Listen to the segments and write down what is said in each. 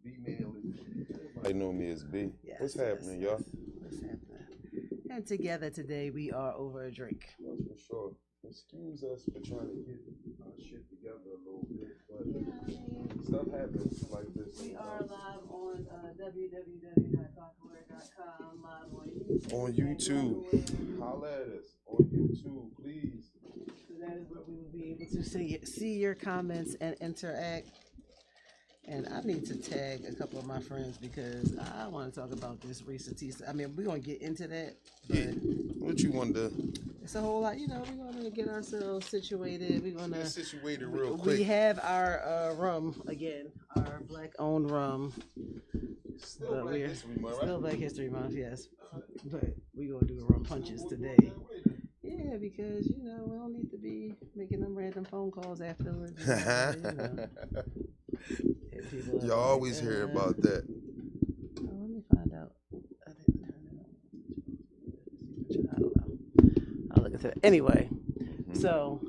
B Manley. Everybody know me as B. Yes, What's happening, y'all? What's happening? And together today we are over a drink. That's for sure. Excuse us for trying to get our shit together a little bit, but stuff happens like this. We are live on www.conqueror.com, live on YouTube. Holla at us on YouTube, please. So that is where we will be able to see your comments and interact. And I need to tag a couple of my friends because I want to talk about this Irize Mr. I mean, we're going to get into that. But yeah. What you want to do? It's a whole lot, we're going to get ourselves situated. We're going to get situated real quick. We have our rum again, our black-owned rum. Still Black History Month, right? Still Black History Month, yes. But we're going to do rum punches today. Yeah, because, we don't need to be making them random phone calls afterwards. Y'all always hear about that. Oh, let me find out. I didn't turn it on. I don't know. I'll look into it. Anyway, so,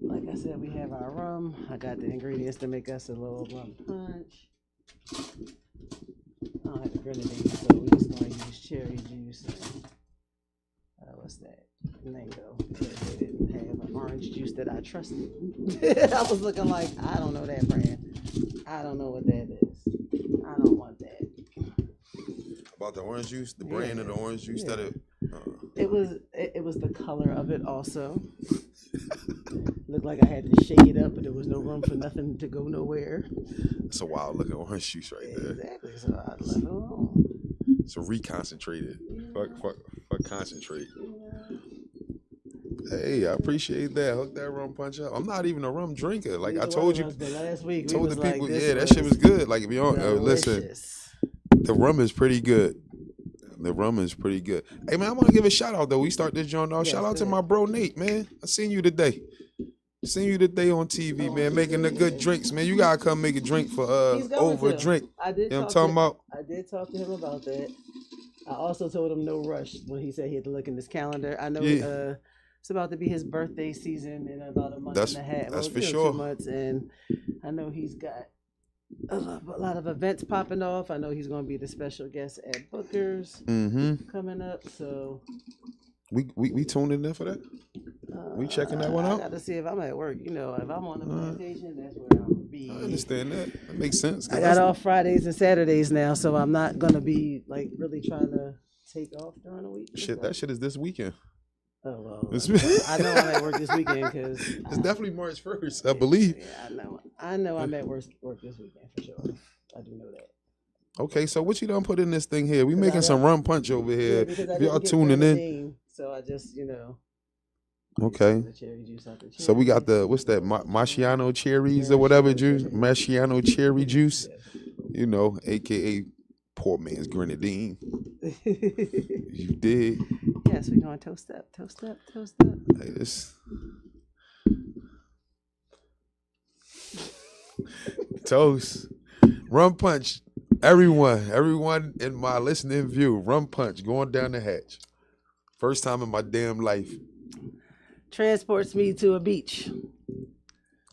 like I said, we have our rum. I got the ingredients to make us a little rum punch. I don't have the grenadine, so we're just going to use cherry juice. What's that? Mango. Because they didn't have an orange juice that I trusted. I was looking like, I don't know that brand. I don't know what that is. I don't want that. About the orange juice, the brand of the orange juice that it was the color of it also. Looked like I had to shake it up, but there was no room for nothing to go nowhere. It's a wild looking orange juice right there. Exactly. So I left it alone. It's a reconcentrated. Fuck concentrate. Hey, I appreciate that. Hook that rum punch up. I'm not even a rum drinker. Like I told you, last week, told the people, that shit was good. Like if you don't listen, the rum is pretty good. The rum is pretty good. Hey man, I want to give a shout out though. We start this joint off. Shout out to my bro Nate, man. I seen you today. Seen you today on TV, man, making the good drinks, man. You gotta come make a drink for over a drink. I did. You know what I'm talking about? I did talk to him about that. I also told him no rush when he said he had to look in his calendar. I know it's about to be his birthday season in about a month and a half. That's for sure. 2 months, and I know he's got a lot of events popping off. I know he's going to be the special guest at Booker's coming up. So we tuning in for that. We checking that one out. I got to see if I'm at work. If I'm on the plantation, that's where I'm gonna be. I understand that. That makes sense. I got off Fridays and Saturdays now, so I'm not gonna be like really trying to take off during the week. Shit, that shit is this weekend. Oh well, I know I'm at work this weekend because it's definitely March 1st, I believe. Yeah, I know I'm at work this weekend for sure. I do know that. Okay, so what you done put in this thing here? We making some rum punch over here. Y'all tuning in. So I just Okay. The cherry juice out the cherry. So we got the what's that? Marciano cherries or whatever juice. Marciano cherry juice. AKA poor man's grenadine. You did. Yes, we're going to toast up. Hey, this toast. Rum punch. Everyone in my listening view, rum punch going down the hatch. First time in my damn life. Transports me to a beach.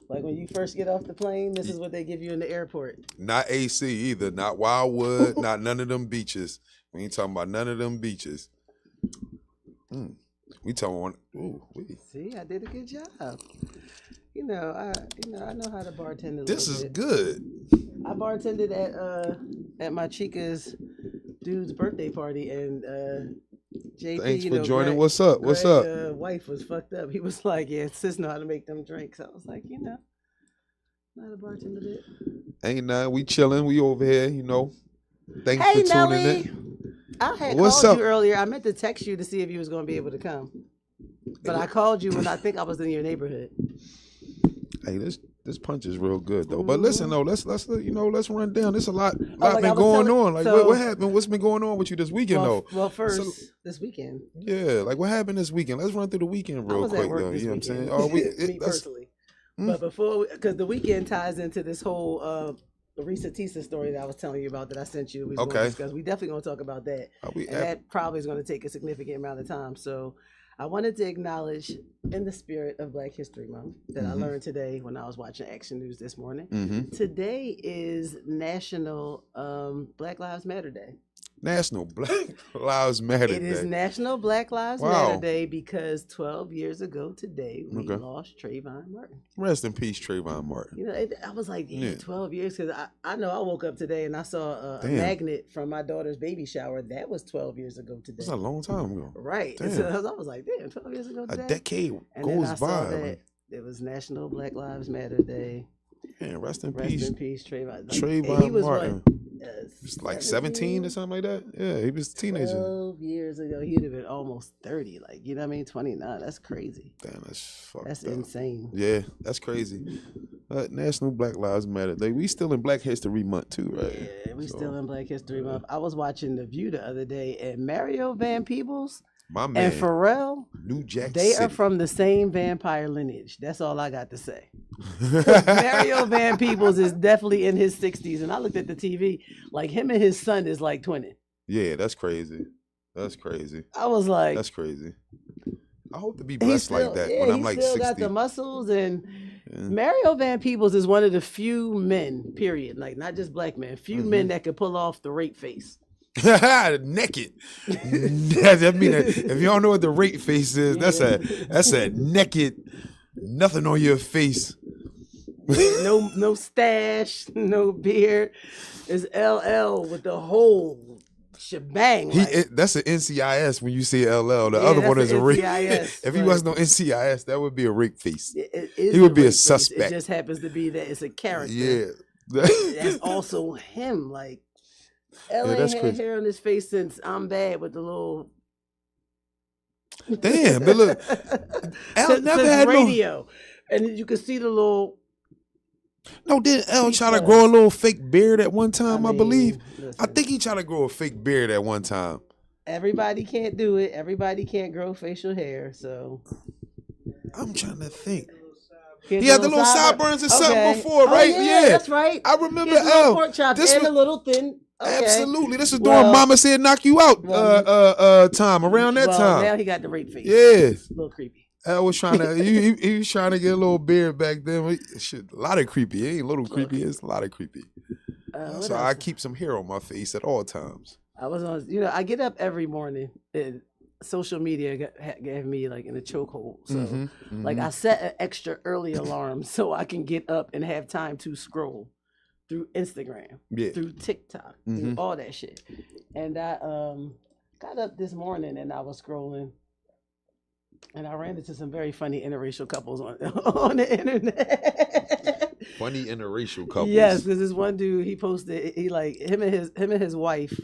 Like when you first get off the plane, this is what they give you in the airport. Not AC either. Not Wildwood. Not none of them beaches. We ain't talking about none of them beaches. We talking. See, I did a good job. I know how to bartend. This is good. I bartended at my chica's dude's birthday party, and JP, thanks for joining. What's up? What's up? Wife was fucked up. He was like, "Yeah, sis know how to make them drinks." I was like, not a bartender bit. Ain't nothing. We chilling. We over here. Thanks for tuning Nelly. in. I had called you earlier. I meant to text you to see if you was going to be able to come, but I called you when I think I was in your neighborhood. Hey, this punch is real good though. But listen though, let's run down. There's a lot been going on. Like what happened? What's been going on with you this weekend though? Well, first this weekend. Yeah, like what happened this weekend? Let's run through the weekend real quick though. You know what I'm saying? Oh, me personally. But because the weekend ties into this whole Irize Mr story that I was telling you about that I sent you. We definitely going to talk about that. And that probably is going to take a significant amount of time. So I wanted to acknowledge, in the spirit of Black History Month, that I learned today when I was watching Action News this morning. Today is National Black Lives Matter Day. National Black Lives Matter Day. It is National Black Lives Matter Day because 12 years ago today, we lost Trayvon Martin. Rest in peace, Trayvon Martin. You know, I was like, 12 years, because I know I woke up today and I saw a magnet from my daughter's baby shower. That was 12 years ago today. That's a long time ago. Right. So I was like, damn, 12 years ago today. A decade and goes then I saw by. that it was National Black Lives Matter Day. Man, rest in peace. peace. Rest in peace, Trayvon. Trayvon he was Martin. It's like 17 or something like that. Yeah, he was a teenager. 12 years ago, he'd have been almost 30. Like, you know what I mean? 29. That's crazy. Damn, that's fucked That's up. insane. Yeah, that's crazy. National Black Lives Matter Day. We still in Black History Month too, right? Yeah, we still in Black History Month. I was watching The View the other day, and Mario Van Peebles my man, and Pharrell, New Jack they City. are from the same vampire lineage. That's all I got to say. Mario Van Peebles is definitely in his 60s, and I looked at the TV, like him and his son is like twinning. Yeah, that's crazy. That's crazy. I was like, that's crazy. I hope to be blessed like that when I'm like 60. He still got the muscles, and Mario Van Peebles is one of the few men, period, like not just black men, few men that could pull off the rape face. Naked. I mean, if you don't know what the rape face is, that's a naked, nothing on your face. no stash, no beard. It's LL with the whole shebang. That's an NCIS when you say LL. The other one is a rape. If he wasn't on NCIS, that would be a rape face. He would be a suspect. Face. It just happens to be that it's a character. Yeah. That's also him. Like, L ain't had hair on his face since I'm Bad with the little. Damn, but look, L never had radio, and you could see the little. No, didn't L try to grow a little fake beard at one time? I believe. Listen, I think he tried to grow a fake beard at one time. Everybody can't do it. Everybody can't grow facial hair. So I'm trying to think. He had the little sideburns or something before, right? Yeah, that's right. I remember L. Pork chops and a little thin. Okay. Absolutely. This is during Mama Said Knock You Out time, around that time. Now he got the rape face. Yeah. It's a little creepy. I was trying to he was trying to get a little beard back then. Shit, a lot of creepy. It ain't a little creepy, it's a lot of creepy. So I keep some hair on my face at all times. I was on, I get up every morning and social media gave me like in a chokehold. So like I set an extra early alarm so I can get up and have time to scroll through Instagram, through TikTok, through all that shit. And I got up this morning and I was scrolling and I ran into some very funny interracial couples on the internet. Funny interracial couples. Yes, because this one dude, he posted, he like him and his wife,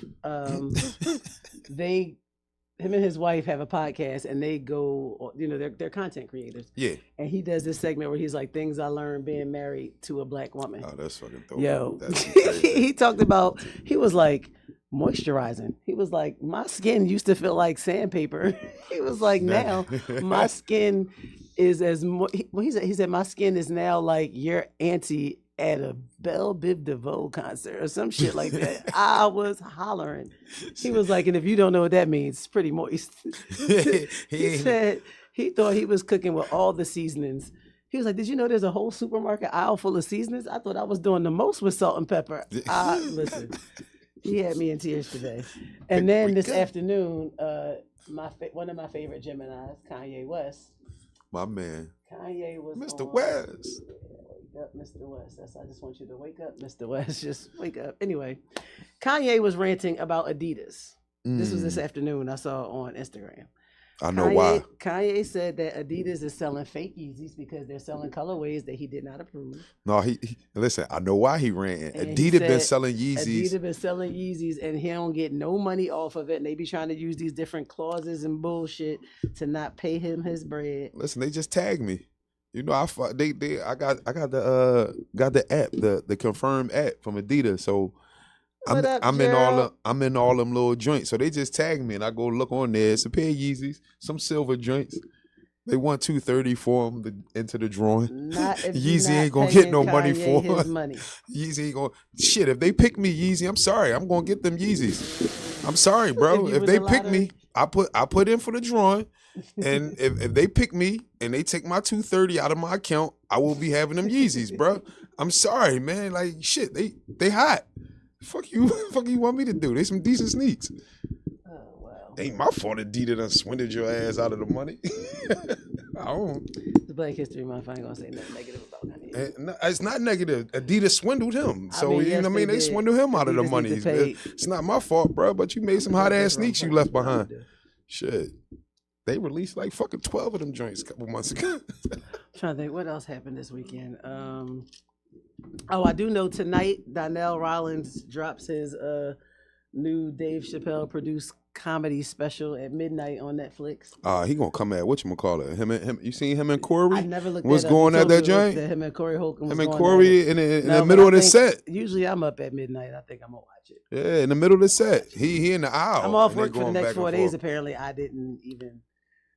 him and his wife have a podcast and they go, they're content creators. Yeah. And he does this segment where he's like, things I learned being married to a black woman. Oh, that's fucking dope. Yo, he talked about, he was like, moisturizing. He was like, my skin used to feel like sandpaper. He was like, now my skin is he said, my skin is now like your auntie at a Belle Biv DeVoe concert or some shit like that. I was hollering. He was like, and if you don't know what that means, it's pretty moist. He said he thought he was cooking with all the seasonings. He was like, did you know there's a whole supermarket aisle full of seasonings? I thought I was doing the most with salt and pepper. Listen, he had me in tears today. And then this afternoon, one of my favorite Geminis, Kanye West. My man. Kanye was Mr. West. Wake up, Mr. West. I just want you to wake up, Mr. West. Just wake up. Anyway, Kanye was ranting about Adidas. This was this afternoon. I saw on Instagram. I know why. Kanye said that Adidas is selling fake Yeezys because they're selling colorways that he did not approve. No, he listen, I know why he ran. Adidas been selling Yeezys. Adidas been selling Yeezys and he don't get no money off of it. And they be trying to use these different clauses and bullshit to not pay him his bread. Listen, they just tagged me. I got the app, the confirmed app from Adidas. So I'm in all them little joints. So they just tagged me and I go look on there. It's a pair of Yeezys, some silver joints. They want $230 for them into the drawing. Yeezy ain't gonna get no money for them. Yeezy ain't gonna shit. If they pick me Yeezy, I'm sorry. I'm gonna get them Yeezys. I'm sorry, bro. If they pick me, I put in for the drawing. And if they pick me and they take my $230 out of my account, I will be having them Yeezys, bro. I'm sorry, man. Like shit, they hot. Fuck you want me to do? They some decent sneaks. Oh wow. Ain't my fault Adidas done swindled your ass out of the money. I don't. The Black History Month. I ain't gonna say nothing negative about that. No, it's not negative. Adidas swindled him. So, I mean, you know what I mean? They swindled him out of the money. It's not my fault, bro, but you made some hot ass sneaks you left behind. Shit. They released like fucking 12 of them joints a couple months ago. I'm trying to think what else happened this weekend. I do know tonight Donnell Rollins drops his new Dave Chappelle produced comedy special at midnight on Netflix. He gonna come at whatchamacallit. Him. You seen him and Corey? I never looked. What's going at that joint? Him and Corey Holcomb. Him and Corey in the middle of the set. Usually I'm up at midnight. I think I'm gonna watch it. Yeah, in the middle of the set. He in the aisle. I'm off work for the next 4 days. Apparently, I didn't even.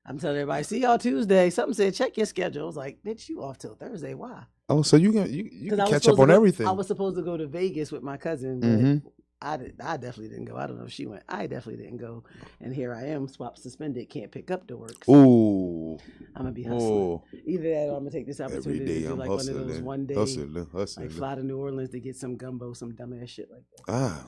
I'm telling everybody, see y'all Tuesday. Something said check your schedule. I was like, bitch, you off till Thursday? Why? Oh, so you can catch up on everything. I was supposed to go to Vegas with my cousin, but I definitely didn't go. I don't know if she went. I definitely didn't go. And here I am, swap suspended, can't pick up the work. So ooh. I'm going to be hustling. Either that or I'm going to take this opportunity to do like hustling, one of those one day, hustling. like fly to New Orleans to get some gumbo, some dumbass shit like that.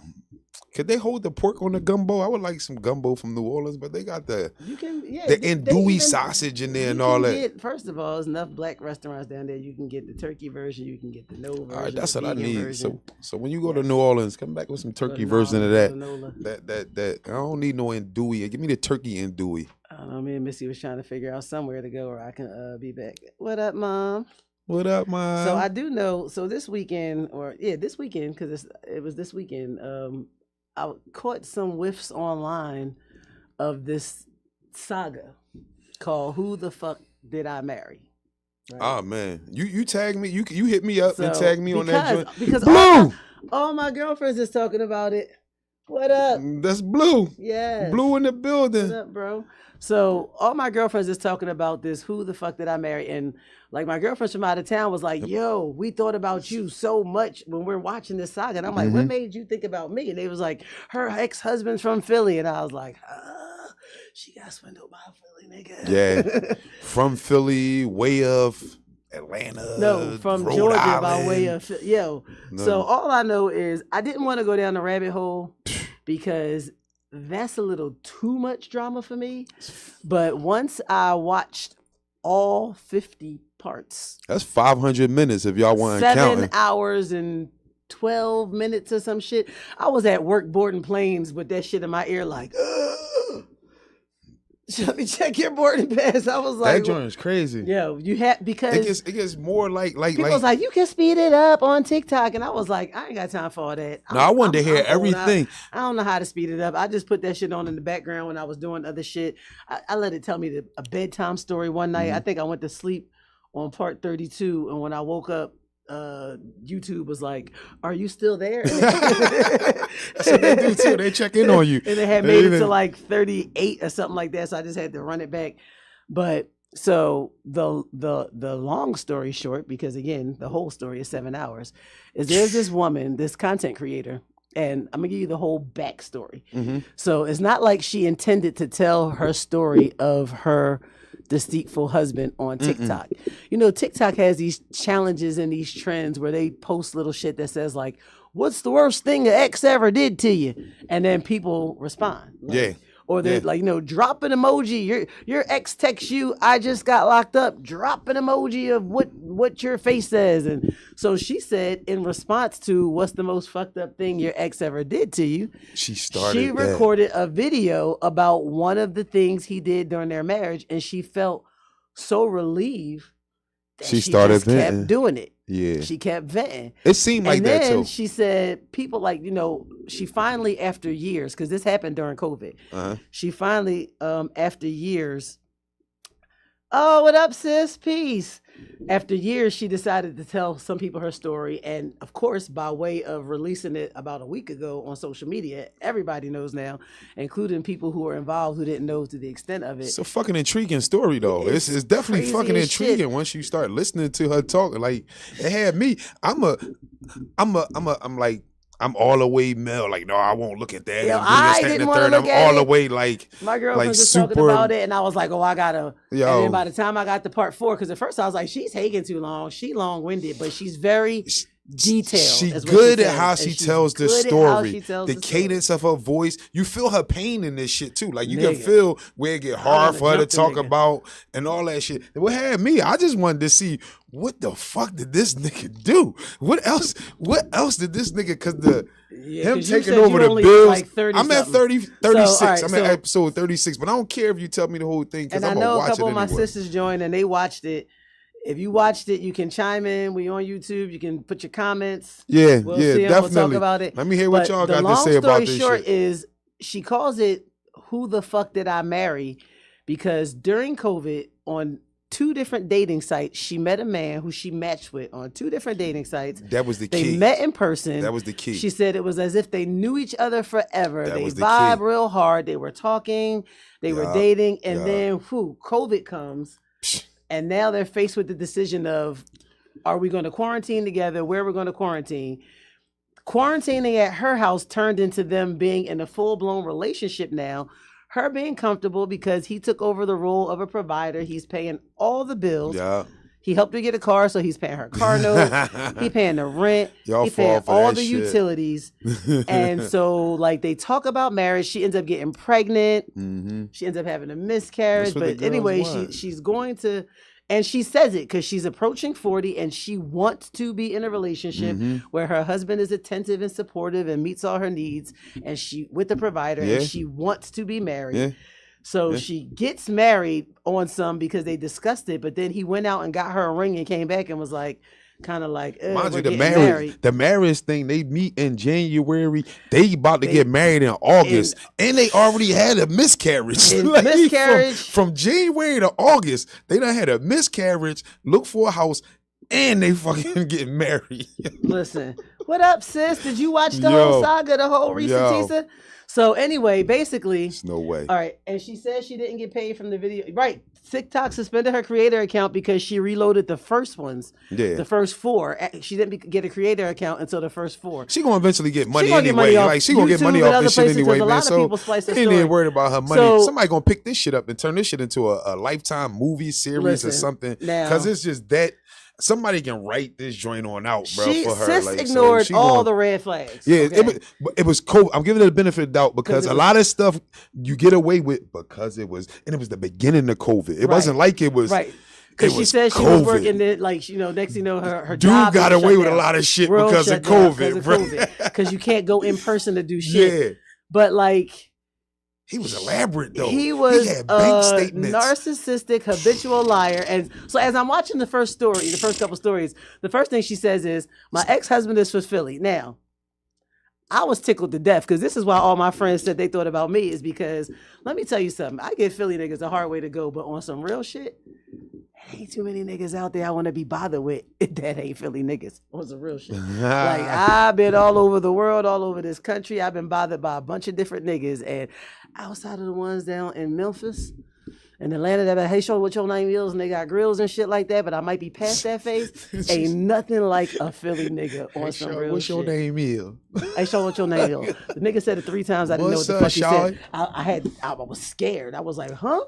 Could they hold the pork on the gumbo? I would like some gumbo from New Orleans, but they got the andouille sausage in there and all that. First of all, there's enough black restaurants down there. You can get the turkey version. You can get the no version. All right, that's what I need. Version. So when you go to New Orleans, come back with some turkey version of that. That I don't need no andouille. Give me the turkey andouille. I don't know. Me and Missy was trying to figure out somewhere to go where I can be back. What up, Mom? What up, Mom? So I do know. So this weekend, because it was this weekend. I caught some whiffs online of this saga called "Who the Fuck Did I Marry?" Right? Oh man, you tagged me. You hit me up and tagged me on that joint. Because Blue. All my girlfriends is talking about it. What up? That's Blue. Yeah. Blue in the building. What up, bro? So all my girlfriends is talking about this. Who the fuck did I marry? And like my girlfriends from out of town was like, yo, we thought about you so much when we're watching this saga. And I'm like, what made you think about me? And they was like, her ex-husband's from Philly. And I was like, she got swindled by a Philly nigga. Yeah. From Philly, way of Atlanta. No, from Rhode Georgia Island. by way of No. So all I know is I didn't want to go down the rabbit hole because that's a little too much drama for me. But once I watched all 50 parts. That's 500 minutes if y'all want to count. 7 hours and 12 minutes or some shit. I was at work boarding planes with that shit in my ear like, let me check your boarding pass. I was like, that joint is crazy. Yo, you have because it gets more like people was like, you can speed it up on TikTok, and I was like, I ain't got time for all that. No, I wanted to hear everything. I don't know how to speed it up. I just put that shit on in the background when I was doing other shit. I let it tell me a bedtime story one night. I think I went to sleep on part 32, and when I woke up, YouTube was like, are you still there? That's what they do too. They check in on you. And they had made it to like 38 or something like that. So I just had to run it back. But so the long story short, because again, the whole story is 7 hours, is there's this woman, this content creator, and I'm gonna give you the whole backstory. So it's not like she intended to tell her story of her deceitful husband on TikTok. You know, TikTok has these challenges and these trends where they post little shit that says like, what's the worst thing an ex ever did to you? And then people respond. Like, or they're like, you know, drop an emoji. Your ex texts you, I just got locked up. Drop an emoji of what your face says. And so she said in response to what's the most fucked up thing your ex ever did to you, she recorded a video about one of the things he did during their marriage, and she felt so relieved that she started kept doing it. Yeah. She kept venting. It seemed like that too. And then she said, people like, you know, she finally, after years, because this happened during COVID, she finally, after years, oh, what up, sis? Peace. After years, she decided to tell some people her story. And of course, by way of releasing it about a week ago on social media, everybody knows now, including people who were involved who didn't know to the extent of it. It's a fucking intriguing story, though. It's definitely fucking intriguing shit. Once you start listening to her talk. Like, it had me. I'm like, I'm all the way male. Like, no, I won't look at that. Yo, And I didn't want to look I'm at all it. the way like my girlfriend like was super, talking about it, and I was like, oh, I gotta. Yo. And then by the time I got to part 4, because at first I was like, she's taking too long. She long-winded, but she's very detailed. She's good at how she tells the story. The cadence of her voice. You feel her pain in this shit too. Like you can feel where it get hard for her to talk about and all that shit. What had me, I just wanted to see what the fuck did this nigga do? What else did this nigga, because him taking over the Bills. Like I'm at 36. So, right, I'm at episode 36, but I don't care if you tell me the whole thing because I'm gonna watch it. And I know a couple of my sisters joined and they watched it. If you watched it, you can chime in. We on YouTube. You can put your comments. Yeah, definitely. We'll talk about it. Let me hear what y'all got to say about this shit. The long story short is she calls it "Who the fuck did I marry?" because during COVID, on 2 different dating sites, she met a man who she matched with on 2 different dating sites. That was the key. They met in person. That was the key. She said it was as if they knew each other forever. They vibe real hard. They were talking. They were dating, and then COVID comes. And now they're faced with the decision of, are we going to quarantine together? Where we're going to quarantine? Quarantining at her house turned into them being in a full-blown relationship now. Her being comfortable because he took over the role of a provider. He's paying all the bills. Yeah. He helped her get a car, so he's paying her car note. He paying the rent. He paying all the utilities. And so, like, they talk about marriage. She ends up getting pregnant. Mm-hmm. She ends up having a miscarriage. But anyway, she's going to, and she says it because she's approaching 40 and she wants to be in a relationship where her husband is attentive and supportive and meets all her needs, and she with the provider, and she wants to be married. Yeah. So she gets married on some because they discussed it, but then he went out and got her a ring and came back and was like, kind of like, mind you, the marriage thing, they meet in January. They about to get married in August, and they already had a miscarriage. Like, from January to August, they done had a miscarriage. Look for a house, and they fucking get married. Listen, what up, sis? Did you watch the whole saga, the whole recent teaser? So anyway, basically, there's no way. All right, and she says she didn't get paid from the video. Right, TikTok suspended her creator account because she reloaded the first ones. Yeah, the first 4. She didn't get a creator account until the first 4. She gonna eventually get money anyway. Like she gonna get money off this shit anyway, man. So she ain't even worried about her money. So, somebody gonna pick this shit up and turn this shit into a Lifetime movie series or something. Because it's just that. Somebody can write this joint on out, bro, for her. Sis ignored all the red flags. Yeah, it was cool. I'm giving it the benefit of the doubt because a lot of stuff you get away with because it was the beginning of COVID. It wasn't like it was. Right. Because she said she was working it, like, you know, next thing you know, her dude job got away with a lot of shit because of COVID, bro. Because you can't go in person to do shit. Yeah. But, like, he was elaborate, though. He was a narcissistic, habitual liar. And so as I'm watching the first couple stories, the first thing she says is, my ex-husband is from Philly. Now, I was tickled to death because this is why all my friends said they thought about me, is because, let me tell you something. I give Philly niggas a hard way to go, but on some real shit, ain't too many niggas out there I want to be bothered with that ain't Philly niggas. On some real shit. Like, I've been all over the world, all over this country. I've been bothered by a bunch of different niggas. And outside of the ones down in Memphis and Atlanta that, hey, show what your name is, and they got grills and shit like that, but I might be past that phase. Ain't nothing like a Philly nigga on some real what's shit. What's your name is? Hey, show what your name is. The nigga said it 3 times. I didn't know what the fuck he said. I was scared. I was like, huh?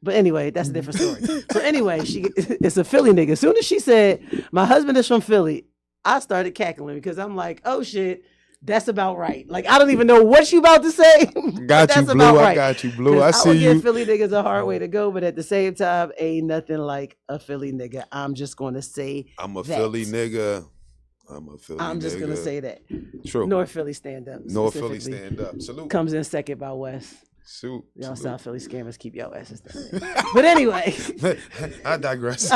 But anyway, that's a different story. So anyway, it's a Philly nigga. As soon as she said, my husband is from Philly, I started cackling because I'm like, oh shit, that's about right. Like, I don't even know what you about to say. Got you, Blue. I got you, Blue. I see you. I would give Philly niggas a hard way to go, but at the same time, ain't nothing like a Philly nigga. I'm just going to say I'm a Philly nigga. I'm just going to say that. True. North Philly stand up. North Philly stand up. Salute. Comes in second by West. Salute. Y'all South Philly scammers, keep y'all asses down. But anyway. I digress.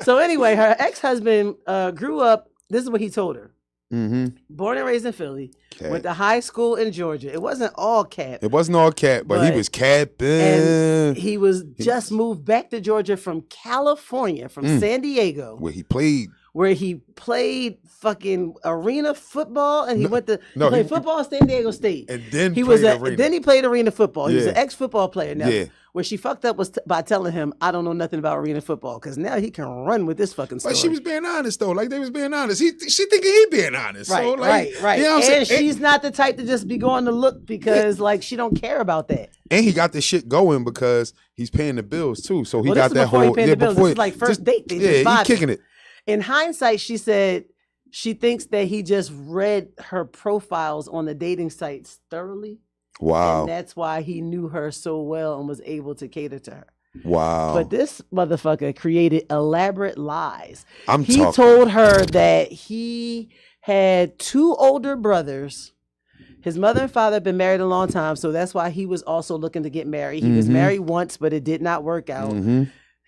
So anyway, her ex-husband grew up, this is what he told her. Mm-hmm. Born and raised in Philly, went to high school in Georgia. It wasn't all cap. It wasn't all cap, but he was capping. And he was just moved back to Georgia from California, from San Diego. Where he played where he played fucking arena football and he played football at San Diego State. And then then he played arena football. He was Yeah. an ex-football player. Now, Yeah. where she fucked up was by telling him, I don't know nothing about arena football, because now he can run with this fucking story. But she was being honest though. Like they was being honest. She thinking he being honest. Right, so, like, right. You know what I'm and saying? she's not the type to just be going to look because like she don't care about that. And he got the shit going because he's paying the bills too. So he got this is that before whole he paid the bills. This is like first date. They just he vibed. kicking it. In hindsight, she said she thinks that he just read her profiles on the dating sites thoroughly. Wow. And that's why he knew her so well and was able to cater to her. Wow. But this motherfucker created elaborate lies. He talking. told her that he had 2 older brothers. His mother and father had been married a long time, so that's why he was also looking to get married. He was married once, but it did not work out.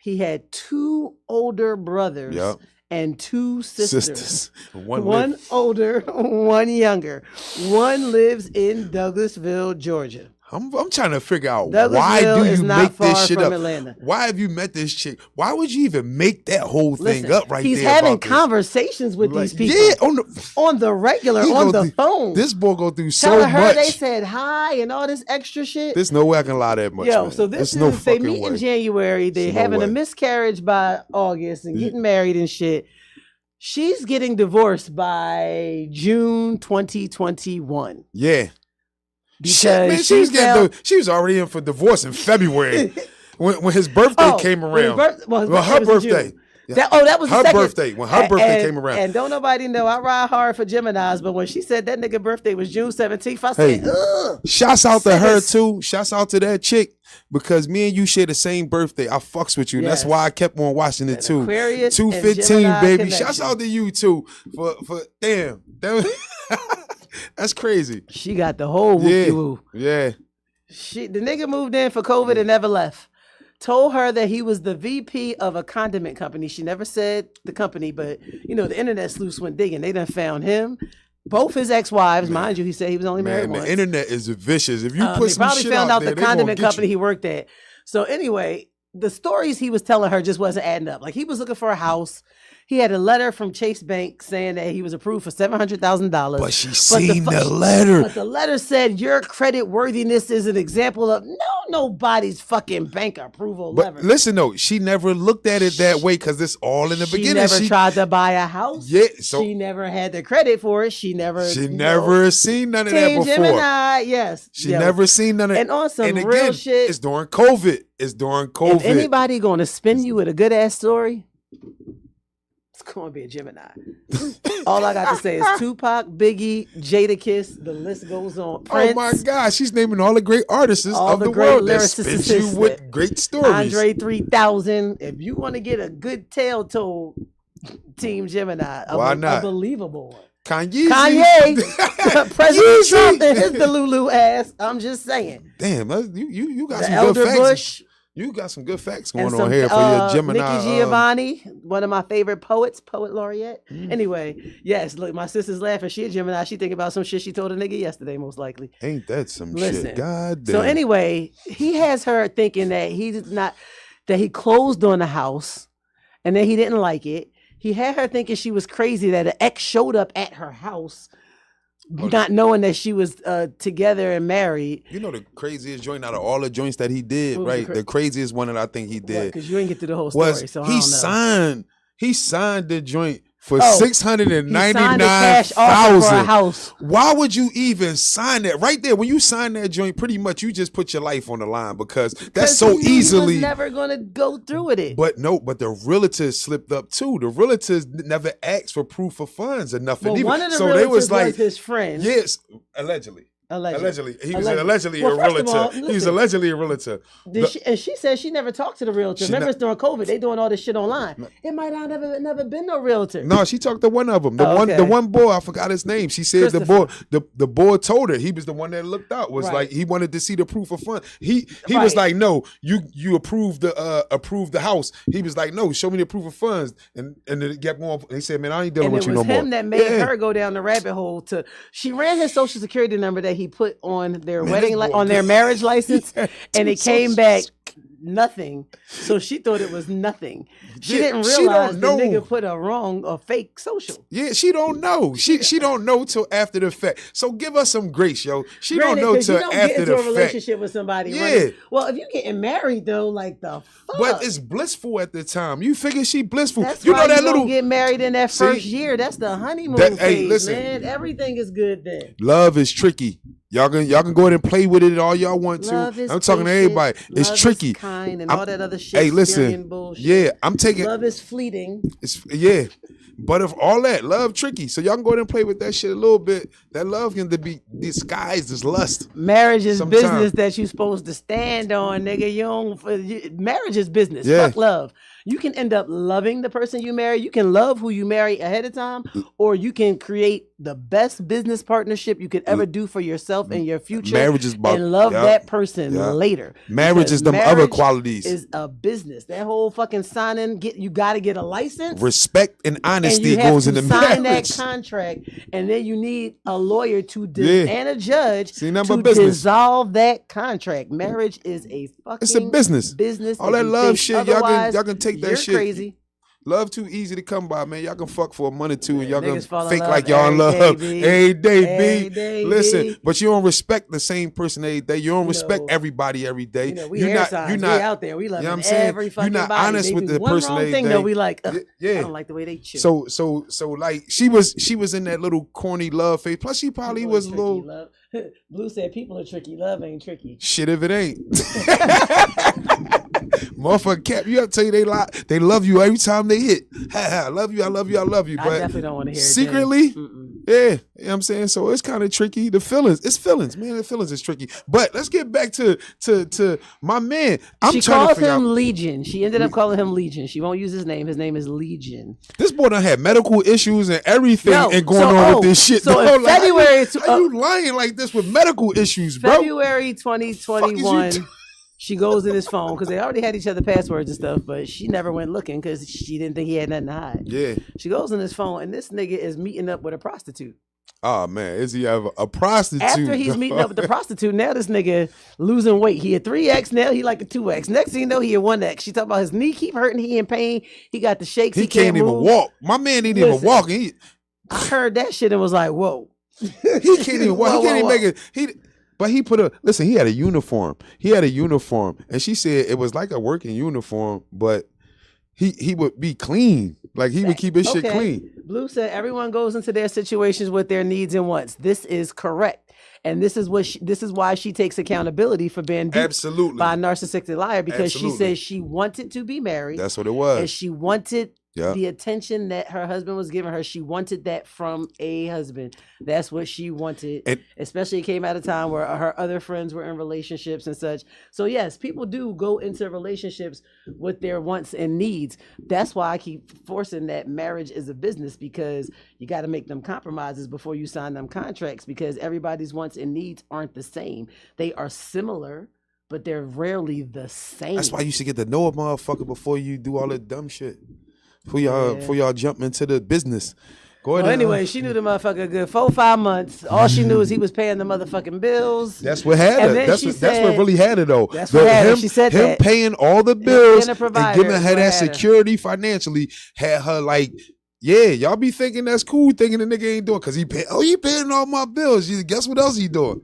He had 2 older brothers. Yep. And 2 sisters. One older, one younger. One lives in Douglasville, Georgia. I'm trying to figure out why do you make this shit up? Atlanta. Why have you met this chick? Why would you even make that whole thing up right there? He's having conversations with these people. Yeah, on the regular, on the phone. This boy go through so Telling her much. They said hi and all this extra shit. There's no way I can lie that much. Yo, man. so this There's is they meet in January. They're having a miscarriage by August and getting married and shit. She's getting divorced by June 2021. Yeah. Because shit, man, she was already in for divorce in February when his birthday came around. Her birthday. That was her the birthday. When her birthday came around. And don't nobody know I ride hard for Geminis, but when she said that nigga birthday was June 17th, I said, ugh. Shouts out to her too. Shouts out to that chick. Because me and you share the same birthday. I fucks with you. And that's why I kept on watching it too. Aquarius 215, baby. Connection. Shouts out to you too. For damn. That's crazy. She got the whole whoop-de-woo. Yeah. The nigga moved in for COVID and never left. Told her that he was the VP of a condiment company. She never said the company, but you know, the internet sleuths went digging. They done found him. Both his ex-wives, mind you, he said he was only married once. The internet is vicious. If you put some shit found out there, the condiment company he worked at. So anyway, the stories he was telling her just wasn't adding up. Like he was looking for a house. He had a letter from Chase Bank saying that he was approved for $700,000. But she seen the letter. But the letter said your credit worthiness is an example of nobody's fucking bank approval letter. But listen though, she never looked at it that way because it's all in the beginning. She never tried to buy a house. Yeah, so she never had the credit for it. She never seen none of that before. Gemini, yes. She never seen none of that. And on some real shit. It's during COVID. If anybody gonna spin you with a good ass story, it's gonna be a Gemini. All I got to say is Tupac, Biggie, Jadakiss. The list goes on. Prince, oh my God, she's naming all the great artists of the world that spins you with great stories. Andre 3000. If you want to get a good tale told, Team Gemini. Why not? A believable one. Kanye. President Trump and his Delulu ass. I'm just saying. Damn, you got some Elder good facts. Bush. You got some good facts going on here for your Gemini. Nikki Giovanni, one of my favorite poets, poet laureate. Anyway, yes, look, my sister's laughing. She a Gemini. She thinking about some shit she told a nigga yesterday, most likely. Ain't that some shit? God damn. So anyway, he has her thinking that he closed on the house and then he didn't like it. He had her thinking she was crazy that an ex showed up at her house. Not knowing that she was together and married. You know the craziest joint out of all the joints that he did, right? The craziest one that I think he did. Because you didn't get through the whole story, so I don't know. He signed the joint for $699,000 for a house. Why would you even sign that? Right there, when you sign that joint, pretty much you just put your life on the line because that's so easily. He was never gonna go through with it. But the realtors slipped up too. The realtors never asked for proof of funds or nothing. Well, one of the realtors was his friend. Yes, allegedly. Allegedly. He was allegedly a realtor. He was allegedly a realtor. And she said she never talked to the realtor. Remember, it's during COVID. They doing all this shit online. It might not have never been no realtor. No, she talked to one of them. The one boy, I forgot his name. She said the boy told her. He was the one that looked out. Was like he wanted to see the proof of funds. He was like, no, you approved the house. He was like, no, show me the proof of funds. And it kept going. He said, man, I ain't dealing with you no more. It was him that made her go down the rabbit hole. She ran his social security number that he put on their wedding on their marriage license, and it came back nothing, so she thought it was nothing. She didn't realize the nigga put a fake social. Yeah, she don't know. She don't know till after the fact. So give us some grace, yo. She don't know till after the fact. You don't get into a relationship with somebody. Yeah. Well, if you're getting married though, like the fuck. But it's blissful at the time. You figure she blissful. That's you why know that you little get married in that first year. That's the honeymoon phase, man. Everything is good then. Love is tricky. Y'all can go ahead and play with it all y'all want to. I'm talking to everybody. It's tricky. Is kind and all that other shit. Hey, listen. Bullshit. Yeah, I'm taking. Love is fleeting. Yeah. But if all that love tricky, so y'all can go ahead and play with that shit a little bit. That love can be disguised as lust. Marriage is business that you supposed to stand on, nigga. Marriage is business. Yeah. Fuck love. You can end up loving the person you marry. You can love who you marry ahead of time, or you can create the best business partnership you could ever do for yourself and your future. Marriage is about, and love that person later. Marriage is them other qualities. Is a business. That whole fucking signing, you got to get a license. Respect and honesty goes into marriage. Sign that contract, and then you need a lawyer and a judge to dissolve that contract. Marriage is a fucking it's a business. All that love shit, y'all can take that shit. Crazy. Love too easy to come by, man. Y'all can fuck for a month or two, and y'all can fake like y'all in love every day, B. Listen, but you don't respect the same person every day. You don't respect everybody every day. You're not out there. We love every fucking body. You're not honest with the person every day. One wrong thing though, we like. I don't like the way they chill. So like she was in that little corny love phase. Plus, she probably was a little. Love. Blue said, "People are tricky. Love ain't tricky." Shit, if it ain't. Motherfucker Cap, you have to tell you they love you every time they hit. I love you, I love you, I love you. But I definitely don't want to hear it. Secretly, yeah, you know what I'm saying? So it's kind of tricky. The feelings, it's feelings, man. The feelings is tricky. But let's get back to my man. She calls him Legion. She ended up calling him Legion. She won't use his name. His name is Legion. This boy done had medical issues and everything and going on with this shit. So in February, how you lying like this with medical issues, bro? February 2021. She goes in his phone because they already had each other passwords and stuff, but she never went looking because she didn't think he had nothing to hide. Yeah. She goes in his phone and this nigga is meeting up with a prostitute. Oh man, is he ever a prostitute? After he's meeting up with the prostitute, now this nigga losing weight. He had 3X, now he like a 2X. Next thing you know, he had 1X. She talking about his knee keep hurting, he in pain. He got the shakes. He can't even walk. My man ain't even walking. I heard that shit and was like, whoa. He can't even walk. He can't even make it. But he he had a uniform. He had a uniform. And she said it was like a working uniform, but he would be clean. Like he would keep his shit clean. Blue said everyone goes into their situations with their needs and wants. This is correct. And this is why she takes accountability for being duped by a narcissistic liar, because she says she wanted to be married. That's what it was. And she wanted the attention that her husband was giving her. She wanted that from a husband. That's what she wanted. And especially it came at a time where her other friends were in relationships and such. So yes, people do go into relationships with their wants and needs. That's why I keep forcing that marriage is a business, because you got to make them compromises before you sign them contracts, because everybody's wants and needs aren't the same. They are similar, but they're rarely the same. That's why you should get to know a motherfucker before you do all that dumb shit. Before y'all jump into the business. Go ahead. Well, anyway, she knew the motherfucker good 4-5 months. All she knew is he was paying the motherfucking bills. That's what had her. That's what really had her though. That's what had her. She said him that. Paying all the bills and giving her that security financially had her like, yeah, y'all be thinking that's cool, thinking the nigga ain't doing, because he paying all my bills. Guess what else he doing?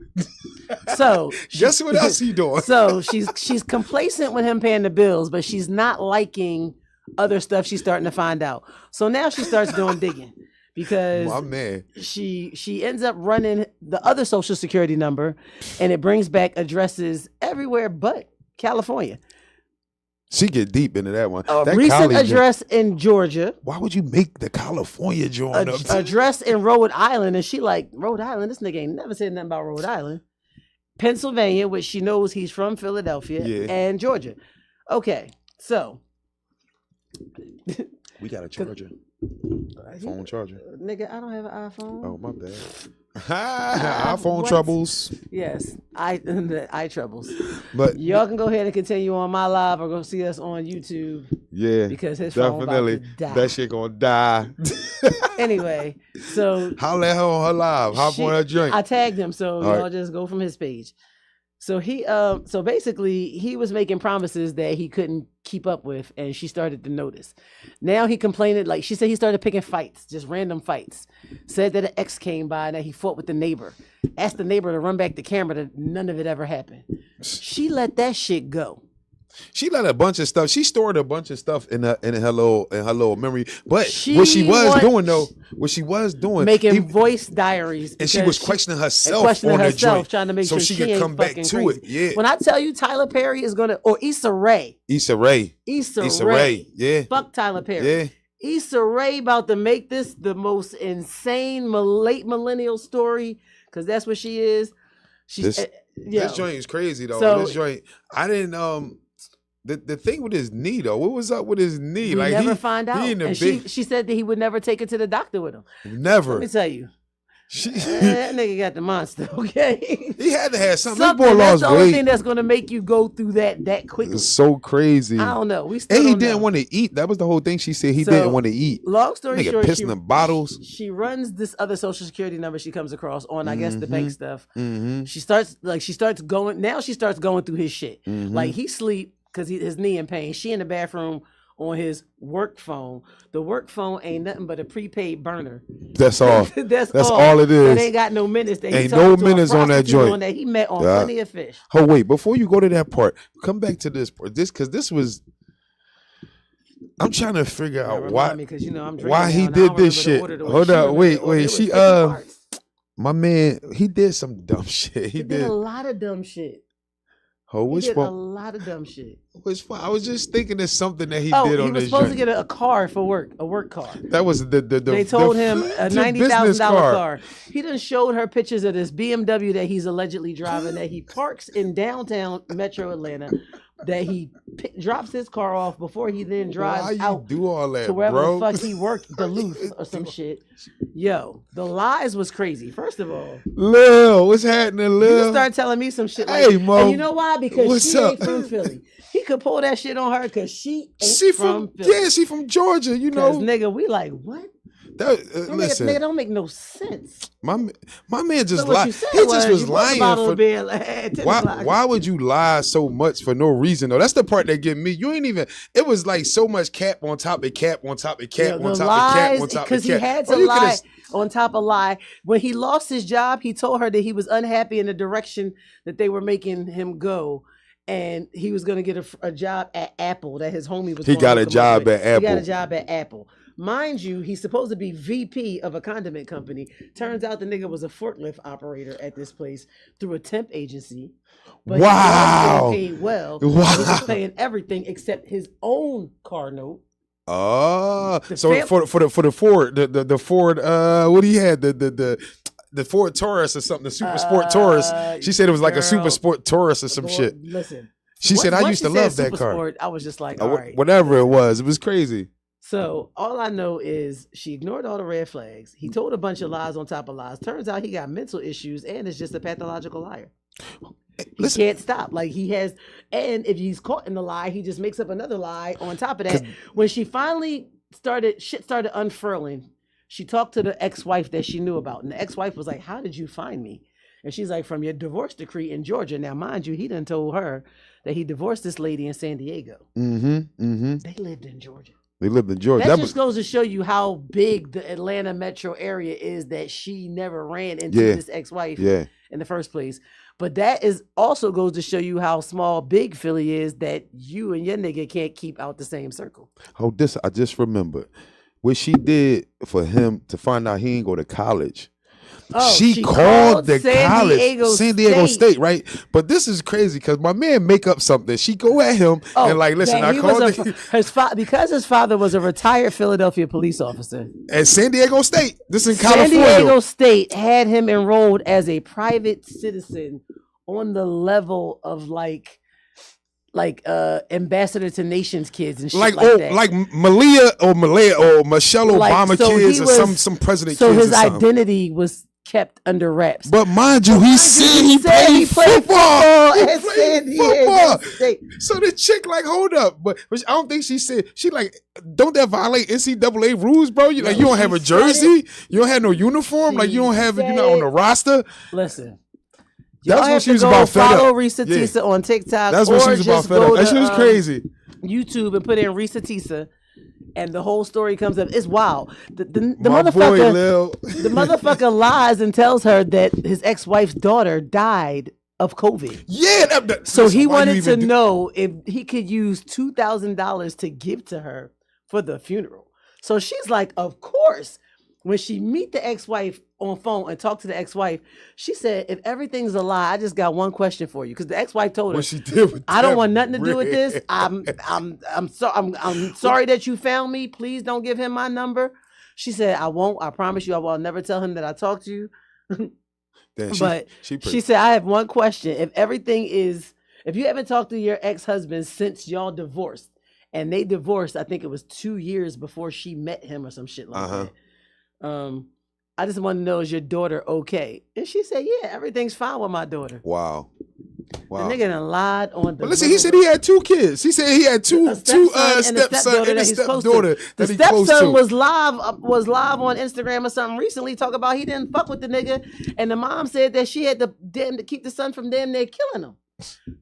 So guess what else he doing? So she's complacent with him paying the bills, but she's not liking other stuff she's starting to find out. So now she starts doing digging, because my man, she ends up running the other social security number, and it brings back addresses everywhere but California. She get deep into that one. That recent address in Georgia. Why would you make the California joint up? Address in Rhode Island, and she like, Rhode Island? This nigga ain't never said nothing about Rhode Island. Pennsylvania, which she knows he's from Philadelphia, and Georgia. Okay, so we got a charger. Phone charger. Nigga, I don't have an iPhone. Oh, my bad. iPhone troubles. Yes, the eye troubles. But y'all can go ahead and continue on my live, or go see us on YouTube. Yeah, because his phone about to die. That shit gonna die. Anyway, so holla at her on her live. Hop on her drink. I tagged him, so y'all just go from his page. So so basically he was making promises that he couldn't keep up with, and she started to notice. Now he complained, like she said, he started picking fights, just random fights. Said that an ex came by and that he fought with the neighbor. Asked the neighbor to run back the camera, that none of it ever happened. She let that shit go. She let a bunch of stuff. She stored a bunch of stuff in her little memory. But what she was doing, making voice diaries, and she was questioning herself on the joint, trying to make sure she could come back to crazy. it. Yeah. When I tell you Tyler Perry is gonna, or Issa Rae, yeah. Fuck Tyler Perry. Yeah. Issa Rae about to make this the most insane late millennial story, because that's what she is. This joint is crazy though. So, this joint, I didn't The thing with his knee though, what was up with his knee? We never find out. And she said that he would never take her to the doctor with him. Never. Let me tell you. That nigga got the monster, okay? He had to have something. That's the only thing that's gonna make you go through that quickly. It's so crazy. I don't know. He didn't want to eat. That was the whole thing. She said he didn't want to eat. Long story short, pissing in bottles. She runs this other social security number she comes across on, I guess, the bank stuff. Mm-hmm. She starts going through his shit. Mm-hmm. Like he sleep because his knee in pain. She in the bathroom on his work phone. The work phone ain't nothing but a prepaid burner. That's all. That's all it is. It ain't got no minutes. Ain't no minutes on that joint. That he met on Plenty of Fish. Oh wait, before you go to that part, come back to this part. Because this was. I'm trying to figure out why he did this shit. Hold up, wait. She my man, he did some dumb shit. He did a lot of dumb shit. A lot of dumb shit. I was just thinking of something that he did on this. He was supposed to get a car for work, a work car. That was They told him a $90,000 car. He done showed her pictures of this BMW that he's allegedly driving, that he parks in downtown Metro Atlanta, that he drops his car off before he then drives out do all that, to wherever bro? the fuck he worked, Duluth or some shit. Yo, the lies was crazy. First of all, Lil, what's happening, Lil? You just start telling me some shit like, hey, Mo, and you know why? Because she ain't from Philly. He could pull that shit on her because she from Philly. Yeah, she from Georgia, you know. Nigga, we like, what? Listen, nigga don't make no sense. My man just lied. He just was lying. Why would you lie so much for no reason though? That's the part that get me. You ain't even. It was like so much cap on top of cap on top of cap on top of cap on top of cap. Because he had to lie on top of lie. When he lost his job, he told her that he was unhappy in the direction that they were making him go. And he was going to get a job at Apple, that his homie was. He got a job at Apple. He got a job at Apple. Mind you, he's supposed to be VP of a condiment company. Turns out the nigga was a forklift operator at this place through a temp agency. But wow. He paid well. Wow. He was paying everything except his own car note. Oh, so for the Ford, the Ford, what he had, the Ford Taurus or something, the Super Sport Taurus. She said it was like a Super Sport Taurus or some shit. Listen, she said I used to love that car. Sport, I was just like, all right, whatever it was crazy. So all I know is she ignored all the red flags. He told a bunch of lies on top of lies. Turns out he got mental issues and is just a pathological liar. He can't stop. Like he has, and if he's caught in the lie, he just makes up another lie on top of that. When she finally started unfurling, she talked to the ex-wife that she knew about. And the ex-wife was like, how did you find me? And she's like, from your divorce decree in Georgia. Now, mind you, he done told her that he divorced this lady in San Diego. They lived in Georgia. That just goes to show you how big the Atlanta metro area is, that she never ran into this ex-wife in the first place. But that is also goes to show you how small big Philly is, that you and your nigga can't keep out the same circle. Oh, I just remembered what she did for him to find out he ain't go to college. Oh, she called the college, San Diego State, right? But this is crazy because my man make up something. She go at him and like, listen, I called because his father was a retired Philadelphia police officer at San Diego State. This in California. San Diego State had him enrolled as a private citizen on the level of like ambassador to nations kids and shit like that. Like Malia or Michelle Obama kids or some president so kids. So his identity was kept under wraps. But mind you, he said he played football at San Diego State. So the chick like, hold up, but I don't think she said, she like, don't that violate NCAA rules, bro? You like, you don't have a jersey, you don't have no uniform, like you don't have, you're not on the roster. Listen. Y'all have to go follow Irize Tisa on TikTok. That's what she was about. That shit was crazy. YouTube and put in Irize Tisa, and the whole story comes up. It's wild. The motherfucker lies and tells her that his ex-wife's daughter died of COVID. Yeah. So he wanted to know if he could use $2,000 to give to her for the funeral. So she's like, of course. When she meet the ex-wife on phone and talk to the ex-wife, she said, if everything's a lie, I just got one question for you. Because the ex-wife told her, I don't want nothing to do with this. I'm sorry that you found me. Please don't give him my number. She said, I won't. I promise you I will never tell him that I talked to you. But she said, I have one question. If you haven't talked to your ex-husband since y'all divorced, and they divorced, I think it was 2 years before she met him or some shit like that. I just want to know, is your daughter okay? And she said, yeah, everything's fine with my daughter. Wow. The nigga done lied on the. But listen, he said he had 2 kids. He said he had two stepson and a stepdaughter. The stepson was live on Instagram or something recently, talking about he didn't fuck with the nigga, and the mom said that she had to keep the son from damn near killing him.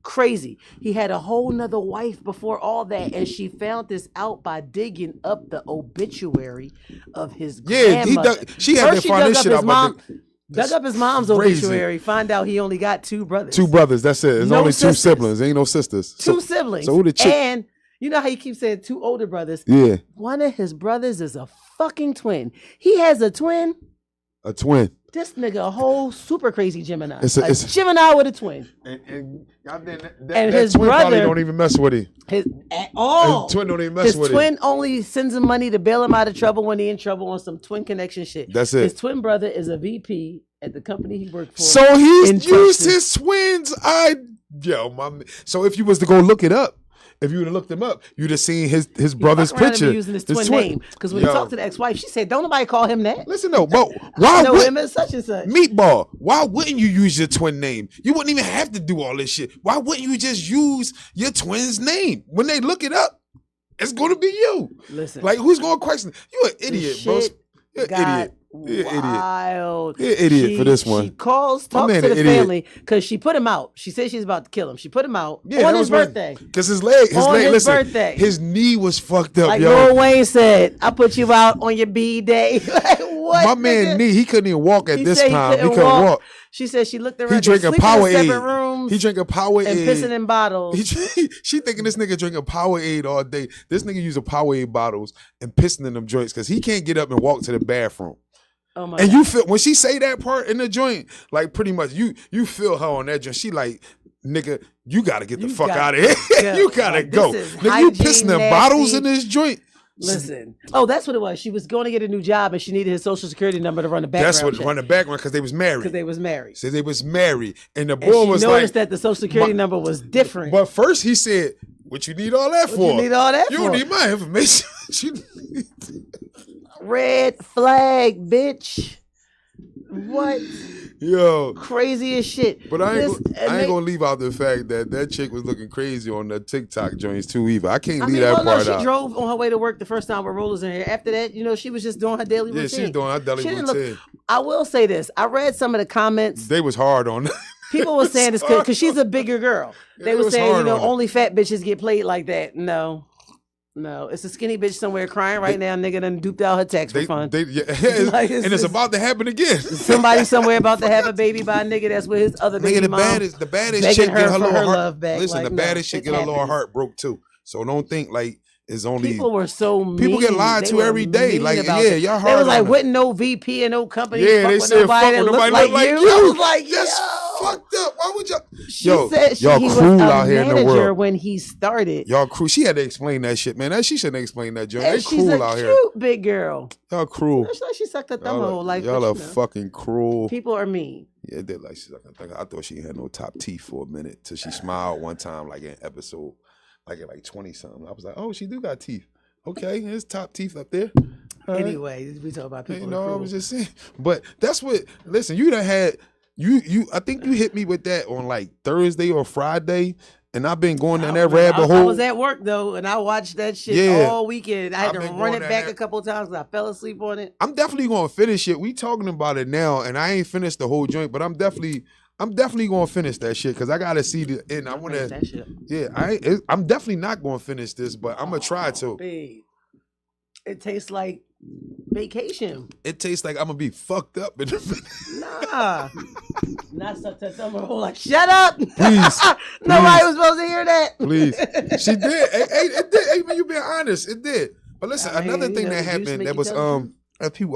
Crazy. He had a whole nother wife before all that, and she found this out by digging up the obituary of his grandmother. She had to find this shit out. Dug up his mom's obituary, find out he only got 2 brothers. 2 brothers, that's it. There's only sisters. 2 siblings. Ain't no sisters. 2 siblings. So who the chick? And you know how you keep saying 2 older brothers? Yeah. One of his brothers is a fucking twin. He has a twin. A twin. This nigga a whole super crazy Gemini. It's a Gemini with a twin. And his twin brother probably don't even mess with him. His twin don't even mess with him. His twin only sends him money to bail him out of trouble when he in trouble on some twin connection shit. That's it. His twin brother is a VP at the company he worked for. So he's used his twins. So if you was to go look it up, if you would have looked him up, you'd have seen his brother's picture. Using his twin name, because when he talked to the ex-wife, she said, "Don't nobody call him that." Listen though, but why know him as such and such? Meatball. Why wouldn't you use your twin name? You wouldn't even have to do all this shit. Why wouldn't you just use your twin's name when they look it up? It's gonna be you. Listen, like who's gonna question? You an idiot, bro. You're an idiot. Wild. You're an idiot for this one. She talks to the family because she put him out. She said she's about to kill him. She put him out on his birthday. Because his birthday. His knee was fucked up, like Lil Wayne said, I put you out on your B-day. Like, what? My man knee, he couldn't even walk at this time. He couldn't walk. She said she looked around. He drinking Powerade. Rooms he drinking Powerade and pissing in bottles. She thinking this nigga drinking Powerade all day. This nigga using Powerade bottles and pissing in them joints because he can't get up and walk to the bathroom. Oh my and God. You feel when she say that part in the joint, like pretty much you feel her on that joint. She like, nigga, you gotta get the fuck out of here. You gotta like, go. Nigga, you pissing in bottles in this joint. Listen. Oh, that's what it was. She was going to get a new job and she needed his social security number to run the background. That's what check. Run the background because they was married. Because they was married. So they was married. And the boy was like, noticed that the social security number was different. But first he said, what you need all that for? You need all that you for? You don't need my information. Red flag, bitch. What? Yo. Crazy as shit. But I ain't gonna leave out the fact that chick was looking crazy on the TikTok joints too either. I can't leave that part out. She drove on her way to work the first time with rollers in her hair. After that, she was just doing her daily routine. Yeah, she was doing her daily routine. I will say this. I read some of the comments. They was hard on that. People were saying this because she's a bigger girl. They were saying, only fat bitches get played like that. No, it's a skinny bitch somewhere crying right now. Nigga done duped out her tax refund. And it's about to happen again. Somebody somewhere about to have a baby by a nigga that's with his other baby mom. The baddest chick get her little heart. Back. Listen, the baddest chick get her little heart broke too. So don't think like it's only people were so mean. People get lied to every day. Like y'all heard. They was like, wouldn't no VP and no company. Yeah, they said fuck with nobody like you. I was like, that's fucked up. Why would y'all? She said y'all he cruel was a out here in the world when he started. Y'all cruel. She had to explain that shit, man. She shouldn't explain that joke. They she's cruel out here. Cute big girl. Y'all cruel. It's like she sucked her thumb her whole life. Y'all are fucking cruel. People are mean. Yeah, it did like she sucked her thumb. I thought she had no top teeth for a minute till she smiled one time, like in an episode, like at 20 something. I was like, oh, she do got teeth. Okay, there's top teeth up there. Anyway, we talk about people. I was just saying. But that's what. Listen, you done had you. I think you hit me with that on like Thursday or Friday, and I've been going down that rabbit hole. I was at work though, and I watched that shit all weekend. I had to run it back a couple of times because I fell asleep on it. I'm definitely gonna finish it. We talking about it now, and I ain't finished the whole joint, but I'm definitely I'm definitely gonna finish that shit because I gotta see the end. I wanna. That shit. Yeah, I'm definitely not gonna finish this, but I'm gonna try to. Babe. It tastes like vacation. It tastes like I'm gonna be fucked up in Nah. Not such a thumb like, shut up. Please. Nobody was supposed to hear that. Please. She did. It did. Hey, man, you being honest. It did. But listen, another thing that happened that was I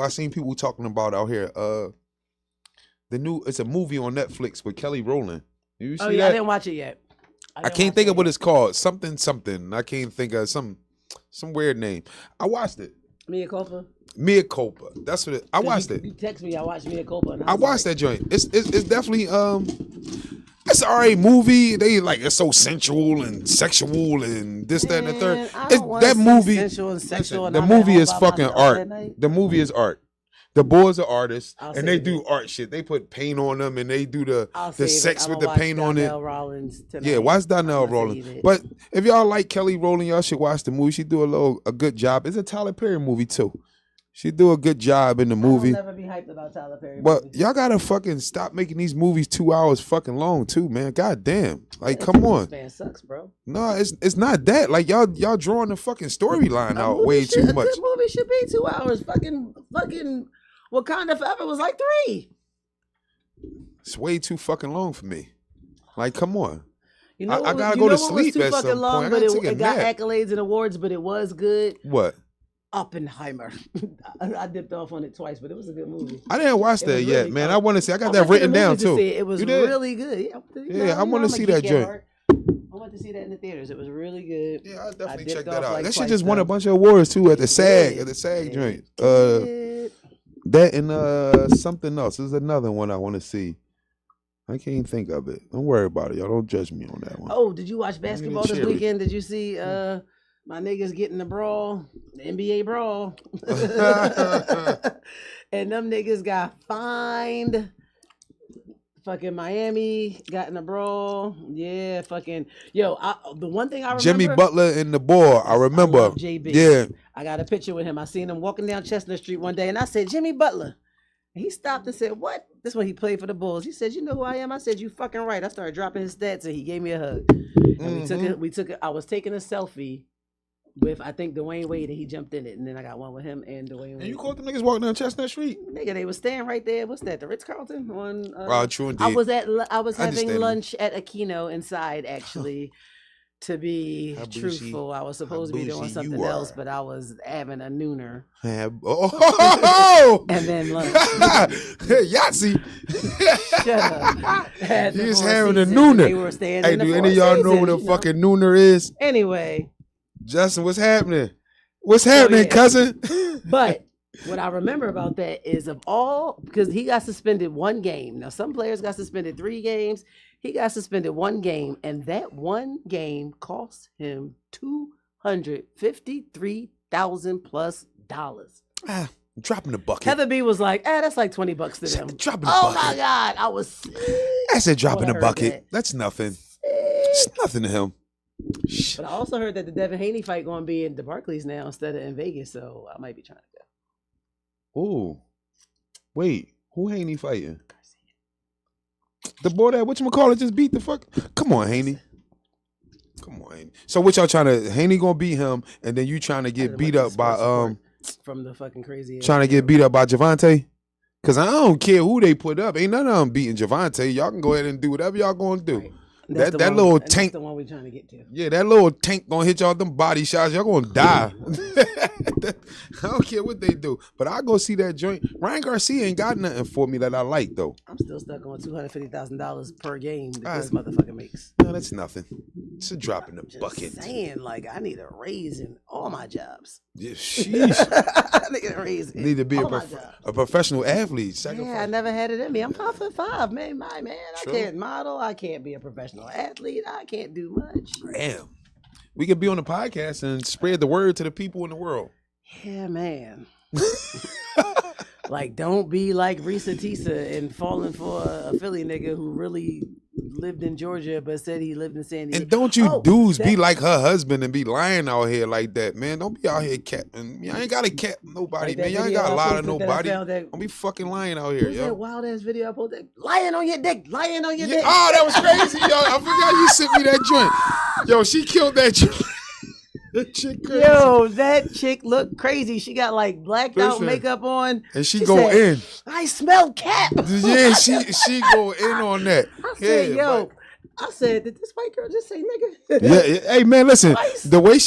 seen people talking about out here. It's a movie on Netflix with Kelly Rowland. You see that? I didn't watch it yet. I can't think of what it's called. Something. I can't think of some weird name. I watched it. Mea Culpa. That's what I watched it. You text me. I watched Mea Culpa. And I watched that joint. It's definitely it's an alright movie. They like it's so sensual and sexual and this, that, and the third. That movie. Sensual and sexual. Listen, the movie is fucking art. The movie is art. The boys are artists, and they do art shit. They put paint on them, and they do the sex with the paint on it. Yeah, watch Donnell Rollins. But if y'all like Kelly Rowland, y'all should watch the movie. She do a good job. It's a Tyler Perry movie too. She do a good job in the movie. I'll never be hyped about Tyler Perry. But y'all gotta fucking stop making these movies 2 hours fucking long too, man. God damn. Like, come on. Man sucks, bro. No, it's not that. Like y'all drawing the fucking storyline out way too much. A good movie should be 2 hours. Fucking Wakanda Forever was like 3. It's way too fucking long for me. Like, come on. You know, I gotta go to sleep at some point. Long, but it got accolades and awards, but it was good. What? Oppenheimer. I dipped off on it twice, but it was a good movie. I didn't watch that yet, really, man. I want to see. I got that written down too. It was really good. Yeah, I want to see that joint. I went to see that in the theaters. It was really good. Yeah, I definitely check that out. Like that shit just won a bunch of awards too at the SAG joint. That and something else. There's another one I want to see. I can't think of it. Don't worry about it, y'all. Don't judge me on that one. Oh, did you watch basketball this weekend? Did you see my niggas getting the brawl, the NBA brawl? And them niggas got fined. Fucking Miami got in a brawl. Yeah, fucking the one thing I remember. Jimmy Butler and the ball. I remember. I JB. Yeah. I got a picture with him. I seen him walking down Chestnut Street one day, and I said, Jimmy Butler. And he stopped and said, "What?" This when he played for the Bulls. He said, "You know who I am?" I said, "You fucking right." I started dropping his stats, and he gave me a hug. And we took it. I was taking a selfie with, I think, Dwayne Wade, and he jumped in it, and then I got one with him and Dwayne Wade. And you caught them niggas walking down Chestnut Street? Nigga, they was staying right there. What's that? The Ritz-Carlton on. True indeed. I was having lunch at Aquino inside, actually. To be truthful, I was supposed to be doing something else, but I was having a nooner. And then lunch. Yahtzee. Shut up. You was having a nooner. They were staying hey, do any of y'all know what a fucking nooner is? Anyway. Justin, what's happening? What's happening, cousin? But what I remember about that is because he got suspended 1 game. Now, some players got suspended 3 games. He got suspended 1 game, and that 1 game cost him $253,000 plus. Dropping the bucket. Heather B was like, that's like $20 to them. Dropping the bucket. Oh my God, I was sick. I said dropping the bucket. That's nothing. It's nothing to him. But I also heard that the Devin Haney fight going to be in the Barclays now instead of in Vegas, so I might be trying to go. Ooh. Wait, who Haney fighting? The boy that whatchamacallit just beat the fuck. Come on, Haney. Come on, Haney. So what y'all trying to? Haney gonna beat him, and then you trying to get beat up by from the fucking crazy. Trying to get beat up by Javante. Cause I don't care who they put up. Ain't none of them beating Javante. Y'all can go ahead and do whatever y'all gonna do. Right. That little tank. That's the one we trying to get to. Yeah, that little tank gonna hit y'all with them body shots. Y'all gonna die. I don't care what they do, but I go see that joint. Ryan Garcia ain't got nothing for me that I like though. I'm still stuck on $250,000 per game that this motherfucker makes. No, that's nothing. It's a drop in the bucket. Saying like I need a raise in all my jobs. Yeah, sheesh. I need a raise. Need to be a professional athlete. Yeah, I never had it in me. I'm 5'5", man. I can't model. I can't be a professional athlete. I can't do much. Damn. We could be on the podcast and spread the word to the people in the world. Yeah, man. Like, don't be like Risa Tisa and falling for a Philly nigga who really lived in Georgia but said he lived in San Diego. And don't you dudes be like her husband and be lying out here like that, man. Don't be out here capping. I ain't got to cap nobody, man. Y'all ain't got a lot of nobody. Don't be fucking lying out here, yo. That wild ass video I posted. Lying on your dick. Lying on your dick. Oh, that was crazy, yo. I forgot you sent me that joint. Yo, she killed that joint. That chick crazy. Yo, that chick looked crazy. She got like blacked out makeup on. And she go said, in. I smell cap. Yeah, she go in on that. I said, yo. I said, did this white girl just say nigga? Yeah, hey man, listen. The way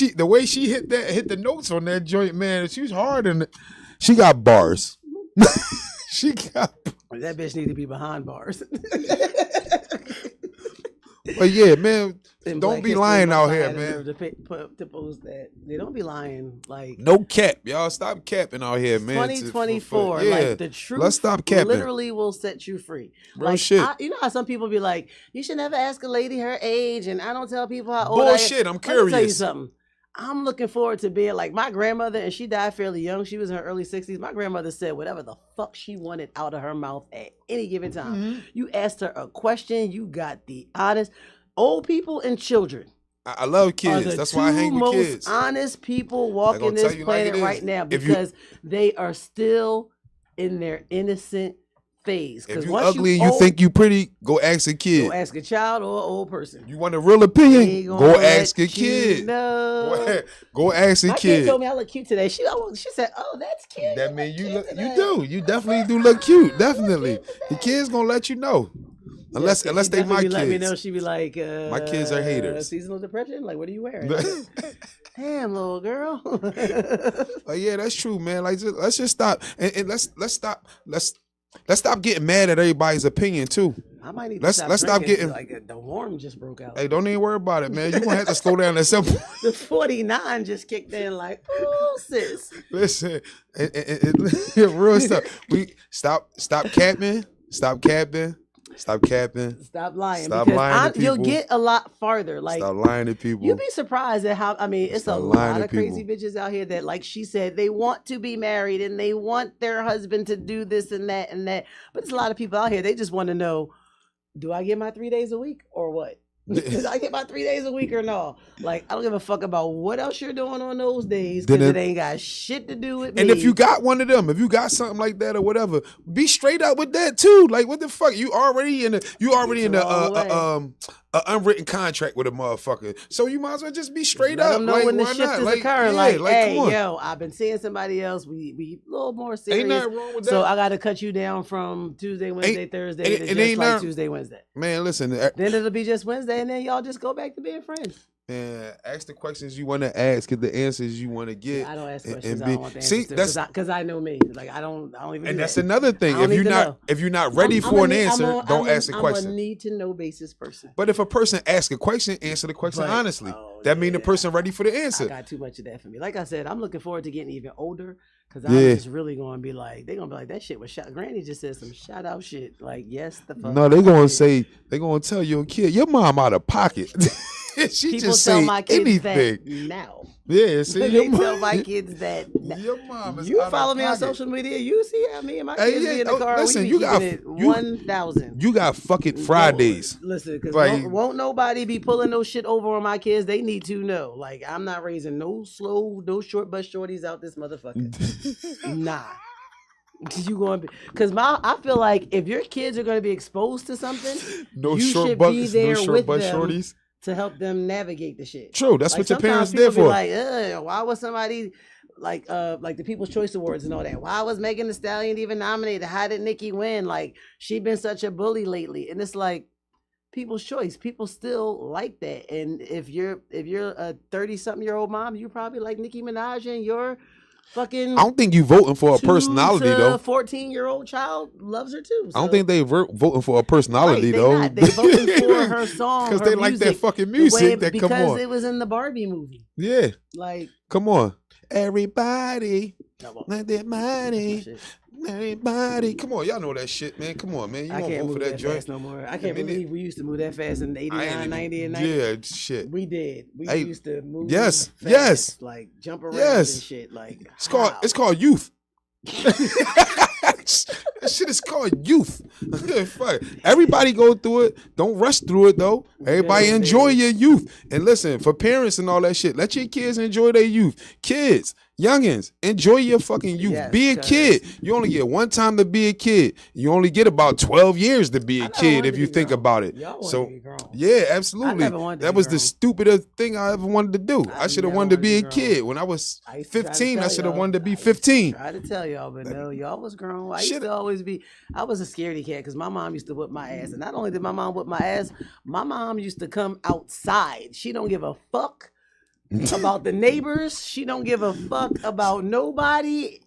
she hit the notes on that joint, man, she's hard and she got bars. She got that bitch need to be behind bars. But yeah, man, don't be lying out here, man. To post that. They don't be lying. Like no cap, y'all. Stop capping out here, man. 2024, yeah. Like the truth. Let's stop capping. Literally will set you free. Real like shit. You know how some people be like, you should never ask a lady her age, and I don't tell people how old Bullshit, I am. I'm curious. Let me tell you something. I'm looking forward to being like my grandmother, and she died fairly young. She was in her early 60s. My grandmother said whatever the fuck she wanted out of her mouth at any given time. Mm-hmm. You asked her a question, you got the honest. Old people and children. I love kids. That's why I hang with kids. Most honest people walking this planet right now because they are still in their innocent phase. If you ugly and you think you pretty, go ask a kid. Go ask a child or an old person. You want a real opinion? Go ask a kid. No. Go ask a kid. My kid told me I look cute today. She said, "Oh, that's cute." That means you do. You definitely do look cute. Definitely. The kid's gonna let you know. Unless they my kids. Let me know. She be like, my kids are haters. Seasonal depression? Like, what are you wearing? Damn, little girl. Yeah, that's true, man. Like, let's just stop and let's stop getting mad at everybody's opinion too. I might need to stop getting like the worm just broke out. Hey, don't even worry about it, man. You're gonna have to slow down at some point. The 49 just kicked in like, oh sis. Listen, real stuff. We stop capping. Stop capping. Stop capping. Stop lying. Stop lying to people. You'll get a lot farther. Like, stop lying to people. You'd be surprised at how, it's a lot of crazy bitches out here that, like she said, they want to be married and they want their husband to do this and that and that. But there's a lot of people out here, they just want to know, do I get my 3 days a week or what? Did I get my 3 days a week or no? Like, I don't give a fuck about what else you're doing on those days because it ain't got shit to do with me. And if you got one of them, if you got something like that or whatever, be straight up with that too. Like, what the fuck? You already in the unwritten contract with a motherfucker, so you might as well just be straight up. Let them know like, when the shift is occurring. Yeah, hey, yo, I've been seeing somebody else. We a little more serious. Ain't nothing wrong with that. So I got to cut you down from Tuesday, Wednesday, Thursday to just like Tuesday, Wednesday. Man, listen. Then it'll be just Wednesday, and then y'all just go back to being friends. Man, ask the questions you want to ask, get the answers you want to get. I don't ask questions. I don't want the answers because I know me. Like I don't even. And that's another thing. If you're not ready for an answer, don't ask a question. I'm a need to know basis person. But if a person asks a question, answer the question honestly. That means the person ready for the answer. I got too much of that for me. Like I said, I'm looking forward to getting even older because I'm just really going to be like, they're going to be like, that shit was shot. Granny just said some shout out shit. Like, yes, the fuck. No, they're going to tell your kid, your mom out of pocket. She People just tell say my kids anything that now. Yeah, see, they tell my kids that your mom is you follow me on social media. You see how me and my kids be in the car. Listen, we be keeping it 1,000. You got fucking Fridays. Listen, because won't nobody be pulling no shit over on my kids. They need to know. Like, I'm not raising no short bus shorties out this motherfucker. Nah. You going to be because I feel like if your kids are going to be exposed to something, you should be there with them shorties to help them navigate the shit. True, that's what your parents there for. Like, why was somebody like the People's Choice Awards and all that? Why was Megan Thee Stallion even nominated? How did Nicki win? Like, she been such a bully lately, and it's like people's choice. People still like that, and if you're a 30-something-year-old mom, you probably like Nicki Minaj, and you're fucking. I don't think you voting for a personality though. 14-year-old child loves her too. So. I don't think they voting for a personality though. Not. They voting for her song because they like that fucking music. Because it was in the Barbie movie. Yeah, like come on, everybody, let that money. Everybody, come on, y'all know that shit, man. Come on, man. You I can't move move for that joint fast no more. I can't believe we used to move that fast in 89, 90, and 90. Yeah, shit. We did. We used to move. Yes, like jump around and shit. Like it's called youth. That shit is called youth. Fuck. Everybody go through it. Don't rush through it though. Everybody enjoy your youth. And listen, for parents and all that shit, let your kids enjoy their youth. Kids, youngins, enjoy your fucking youth. Yes, be a kid. You only get one time to be a kid. You only get about 12 years to be a kid if you think about it. So yeah, absolutely. That was the stupidest thing I ever wanted to do. I should have wanted to be a kid. When I was 15, I should have wanted to be 15. I tried to tell y'all, but no, y'all was grown. I used to always be, I was a scaredy cat because my mom used to whip my ass. And not only did my mom whip my ass, my mom used to come outside. She don't give a fuck about the neighbors. She don't give a fuck about nobody.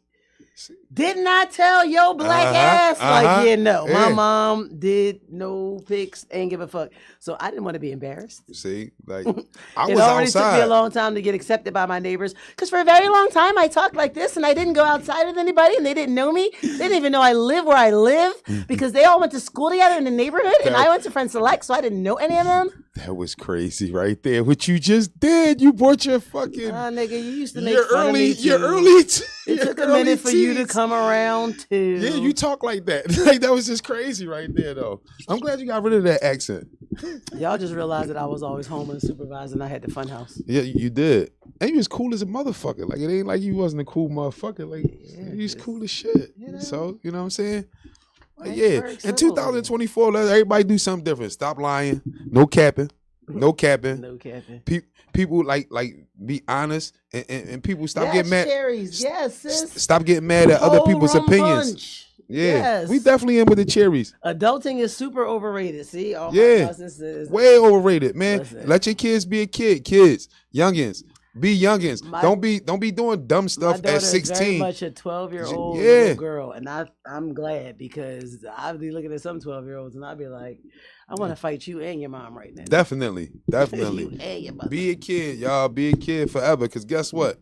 Didn't I tell your black ass? Like, yeah, no. My mom did no pics, ain't give a fuck. So I didn't want to be embarrassed. See, like, I was already outside. Took me a long time to get accepted by my neighbors. Because for a very long time, I talked like this, and I didn't go outside with anybody, and they didn't know me. They didn't even know I live where I live, because they all went to school together in the neighborhood, and I went to Friends Select, so I didn't know any of them. That was crazy right there. What you just did, you brought your fucking... nigga, you used to make fun of me too. It took a minute for you to come around too. Yeah, you talk like that. Like, that was just crazy right there, though. I'm glad you got rid of that accent. Y'all just realized that I was always home and supervised, and I had the fun house. Yeah, you did. And you was cool as a motherfucker. Like, it ain't like you wasn't a cool motherfucker. Like, you was cool as shit. You know? So, you know what I'm saying? Like, yeah. In 2024, let everybody do something different. Stop lying. No capping. No capping. No capping. People like be honest, and people stop getting mad. Cherries. Yes, sis. Stop getting mad at other people's opinions. Punch. Yeah, yes. We definitely in with the cherries. Adulting is super overrated. See, oh yeah, my gosh, this is way overrated, man. Listen. Let your kids be a kid. Kids, youngins. Be youngins. Don't be doing dumb stuff at 16. Very much a 12-year-old little girl, and I'm glad, because I'd be looking at some 12-year-olds and I'd be like, I want to fight you and your mom right now. Definitely. You and your mother. Be a kid, y'all. Be a kid forever, because guess what?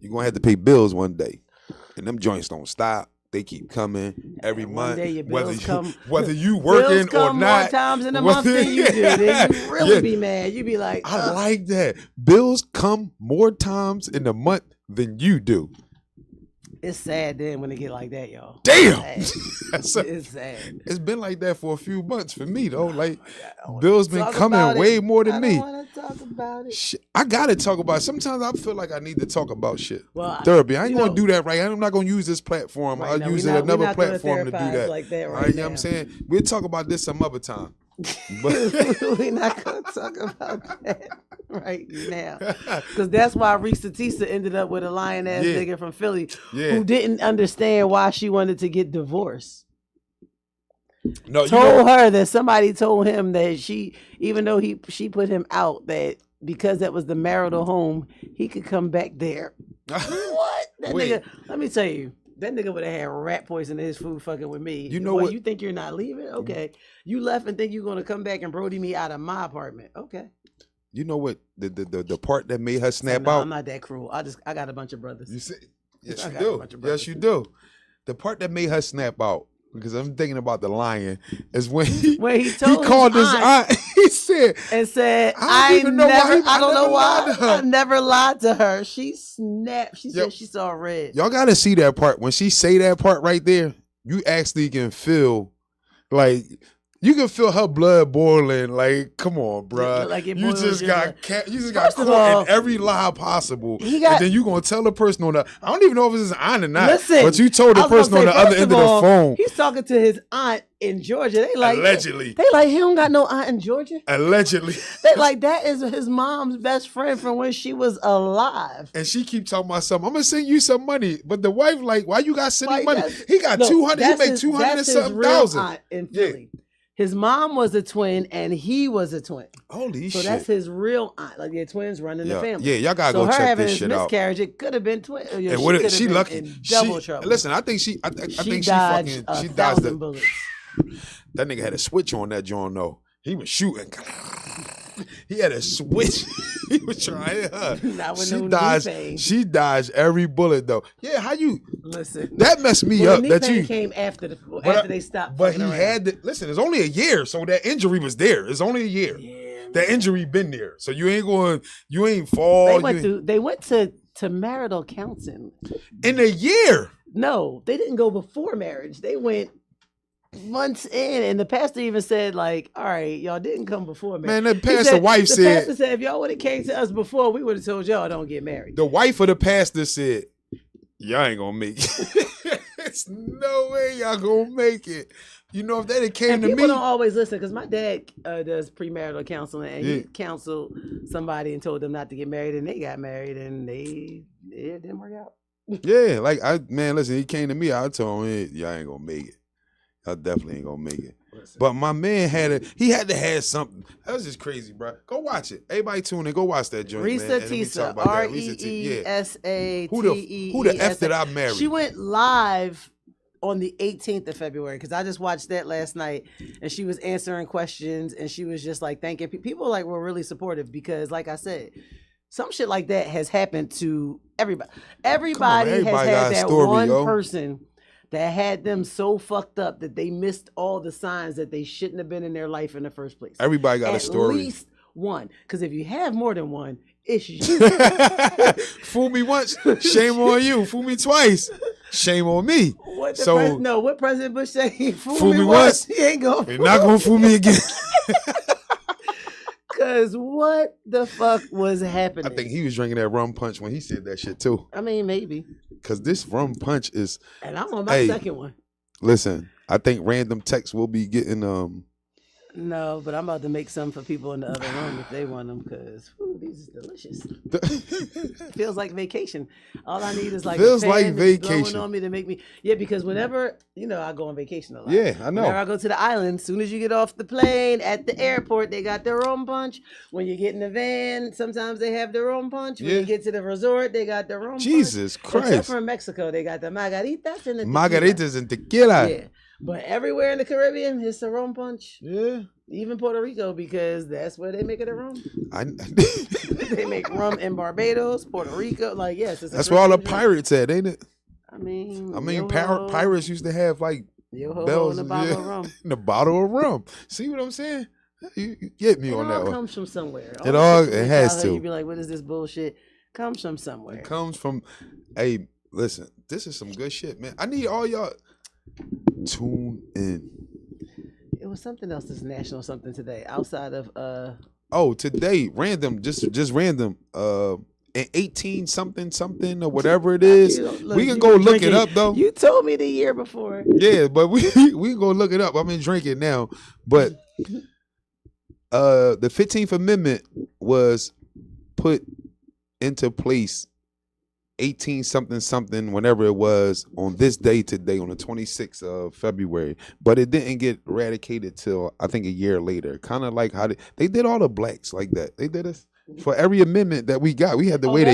You're gonna have to pay bills one day, and them joints don't stop. They keep coming every month. Day your bills whether you working or not. More times in a month than you do. Then you really be mad. You be like, I like that. Bills come more times in a month than you do. It's sad then when they get like that, y'all. Damn. It's sad. It's been like that for a few months for me, though. Like, bills been coming way more than me. I don't want to talk about it. Shit, I gotta talk about it. Sometimes I feel like I need to talk about shit. Well, therapy. I ain't gonna do that right. I'm not gonna use this platform. I'll use another platform to do that. Like that right, you know what I'm saying? We'll talk about this some other time. But we're not gonna talk about that right now, because that's why Reese Batista ended up with a lying ass nigga from Philly who didn't understand why she wanted to get divorced. No, told her that somebody told him that even though she put him out, that because that was the marital home, he could come back there. What? That nigga, let me tell you. That nigga would have had rat poison in his food fucking with me. You know what? You think you're not leaving? Okay. You left and think you're going to come back and Brody me out of my apartment. Okay. You know what? The part that made her snap out? I'm not that cruel. I got a bunch of brothers. You see? Yes, you do. Yes, you do. The part that made her snap out, because I'm thinking about the lion, is when he called his aunt. He said, I don't know why I never lied to her. She snapped. She said she saw red. Y'all got to see that part. When she say that part right there, you actually can feel, like, you can feel her blood boiling. Like, come on, bro. Like you just got caught in every lie possible. And then you gonna tell the person on the, I don't even know if it's his aunt or not. Listen, but you told the person on the other end of the phone. He's talking to his aunt in Georgia. They like allegedly. They like, he don't got no aunt in Georgia. Allegedly. They like, that is his mom's best friend from when she was alive. And she keep talking about something. I'm gonna send you some money, but the wife like, why you got sending money? He got 200. He make 200 and something thousand. Aunt in Philly. His mom was a twin and he was a twin. Holy shit. So that's his real aunt. Like, they're twins running the family. Yeah, y'all gotta go check this shit out. So her having this miscarriage, it could have been twins. She lucky. In double trouble. Listen, I think she dodged the bullets. That nigga had a switch on that joint though. He was shooting. He had a switch. He was trying her. She dodged every bullet though. Yeah, how you listen? That messed me up. That you came after they stopped. But he had to listen. It's only a year, so that injury was there. It's only a year. Yeah, that injury been there, so you ain't fall. They went to marital counseling in a year. No, they didn't go before marriage. They went months in, and the pastor even said, like, all right, y'all didn't come before marriage. Man, the pastor wife said. The pastor said, if y'all would have came to us before, we would have told y'all don't get married. The wife of the pastor said, y'all ain't gonna make it. There's no way y'all gonna make it. You know, if they came to me. People don't always listen, because my dad does premarital counseling, and he counseled somebody and told them not to get married, and they got married, and it didn't work out. Yeah, like, listen, he came to me, I told him, hey, y'all ain't gonna make it. Y'all definitely ain't gonna make it. Listen. But my man had to have something. That was just crazy, bro. Go watch it. Everybody tune in. Go watch that joint, Risa man. Tisa, REESA. Who the F did I marry? She went live on the 18th of February, because I just watched that last night, and she was answering questions, and she was just like thanking people. Like, were really supportive, because like I said, some shit like that has happened to everybody. Everybody has had that story, one person that had them so fucked up that they missed all the signs that they shouldn't have been in their life in the first place. Everybody got a story. At least one. Because if you have more than one, it's you. Fool me once, shame on you. Fool me twice, shame on me. What President Bush said? Fool me once, he ain't gonna. You're not gonna fool me again. Cause what the fuck was happening? I think he was drinking that rum punch when he said that shit too. I mean, maybe. Cause this rum punch is. And I'm on my second one. Listen, I think random texts will be getting No, but I'm about to make some for people in the other room if they want them, because these is delicious. Feels like vacation. All I need is like feels like vacation blowing on me to make me because whenever I go on vacation a lot. Yeah, I know. Whenever I go to the island, as soon as you get off the plane at the airport, they got their own punch. When you get in the van, sometimes they have their own punch. When you get to the resort, they got their own Jesus punch. Christ. Except for Mexico, they got the margaritas and the tequila. Margaritas and tequila. Yeah. But everywhere in the Caribbean, it's a rum punch. Yeah. Even Puerto Rico, because that's where they make it a rum. They make rum in Barbados, Puerto Rico. Like, yes. That's where all the pirates at, ain't it? I mean, pirates used to have, like, bells in a bottle of rum. In a bottle of rum. See what I'm saying? You get me on that one. It all comes from somewhere. It has to. You'd be like, what is this bullshit? Comes from somewhere. It comes from, hey, listen, this is some good shit, man. I need all y'all tune in. It was something else that's national something today outside of today random just random 18 something or whatever it is. We can go look it up though. You told me the year before. Yeah, but we can go look it up. I'm in drinking now, but the 15th Amendment was put into place 18 something whenever it was on this day today on the 26th of February, but it didn't get eradicated till I think a year later. Kind of like how they did all the blacks like that. They did us for every amendment that we got. We had to wait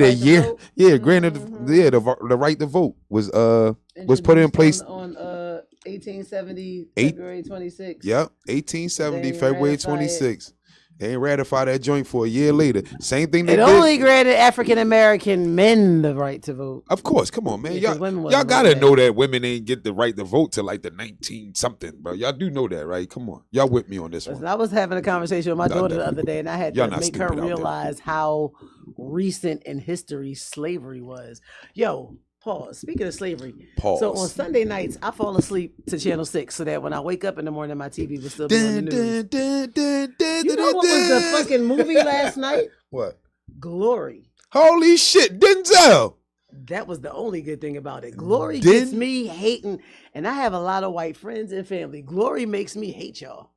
a year. Yeah, granted, the right to vote was put in place on 1870 February 26th. Yep, 1870 February 26th. They ain't ratified that joint for a year later. Same thing they did. It only granted African American men the right to vote. Of course, come on, man. Y'all gotta know that women ain't get the right to vote till like the 19 something, bro. Y'all do know that, right? Come on, y'all with me on this one. I was having a conversation with my daughter the other day, and I had to make her realize how recent in history slavery was. Yo. Pause. Speaking of slavery, so on Sunday nights, I fall asleep to Channel 6 so that when I wake up in the morning, my TV will still be on the news. You know what was the fucking movie last night? What? Glory. Holy shit, Denzel. That was the only good thing about it. Glory gets me hating, and I have a lot of white friends and family. Glory makes me hate y'all.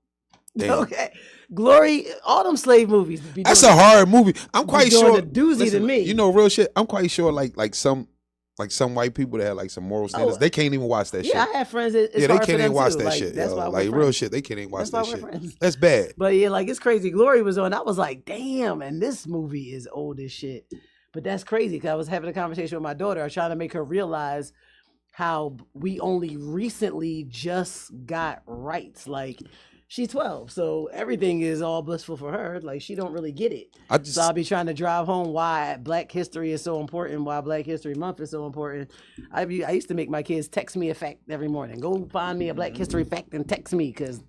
Damn. Okay, Glory, all them slave movies. That's a hard movie. I'm quite sure. A doozy to me. You know, real shit. I'm quite sure, like some white people that have like some moral standards, they can't even watch that shit. Yeah, I have friends that they can't even watch that shit. That's why like real shit, they can't even watch that shit. That's bad. But yeah, like it's crazy. Glory was on. I was like, damn, and this movie is old as shit. But that's crazy because I was having a conversation with my daughter. I was trying to make her realize how we only recently just got rights. Like she's 12, so everything is all blissful for her. Like she don't really get it. So I'll be trying to drive home why Black history is so important, why Black History Month is so important. I used to make my kids text me a fact every morning. Go find me a Black History fact and text me, cause.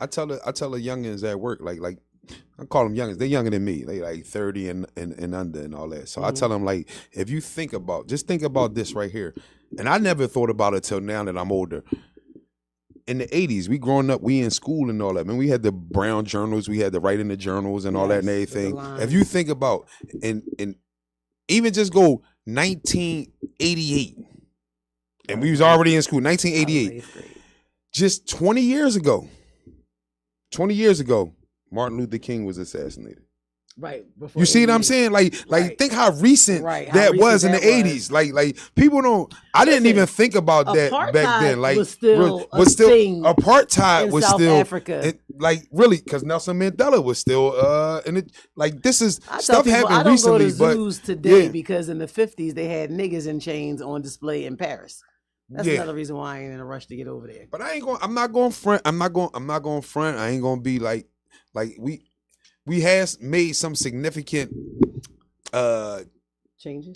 I tell the youngins at work like I call them youngins. They're younger than me. They like 30 and under and all that. So I tell them, like, if you think about this right here. And I never thought about it till now that I'm older. In the 80s, we growing up, we in school and all that. Man, we had the brown journals, we had to write in the journals and all that and everything. If you think about, and even just go 1988, and we was already in school, 1988. Just 20 years ago, Martin Luther King was assassinated. Right. You see what I'm saying? Like, think how recent that was in the 80s. Like people don't. I didn't even think about that back then. Like, was still apartheid was South still Africa. Like really, because Nelson Mandela was still and it like this is stuff happened recently. I don't go to zoos today because in the 50s they had niggas in chains on display in Paris. That's another reason why I ain't in a rush to get over there. But I'm not going front. I'm not going front. I ain't going to be like we has made some significant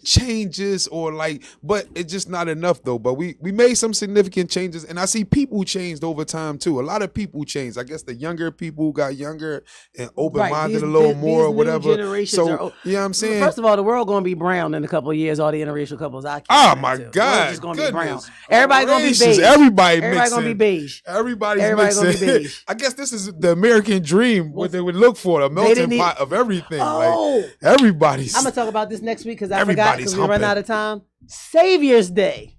changes or like, but it's just not enough though. But we made some significant changes, and I see people changed over time too. A lot of people changed. I guess the younger people got younger and open-minded a little more or whatever. So you know what I'm saying? First of all, the world gonna be brown in a couple of years. All the interracial couples I Oh my God. It's gonna be brown. Everybody gonna be beige. Everybody gonna be beige. Everybody's gonna be beige. I guess this is the American dream, what they would look for, a melting pot of everything. Oh, like everybody's. I'm gonna talk about this next week because I forgot because we run out of time. Savior's Day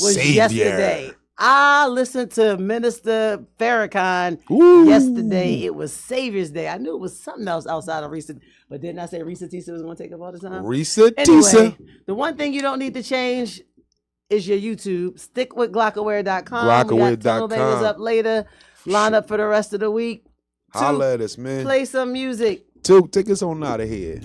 was yesterday. I listened to Minister Farrakhan yesterday. It was Savior's Day. I knew it was something else outside of Risa, but didn't I say Risa Tisa was going to take up all the time? Risa Tisa. Anyway, the one thing you don't need to change is your YouTube. Stick with Glockaware.com. Glockaware.com. We got Tunnel Bangers up later. Line up for the rest of the week. Holla at us, man. Play some music. 2, take us on out of here.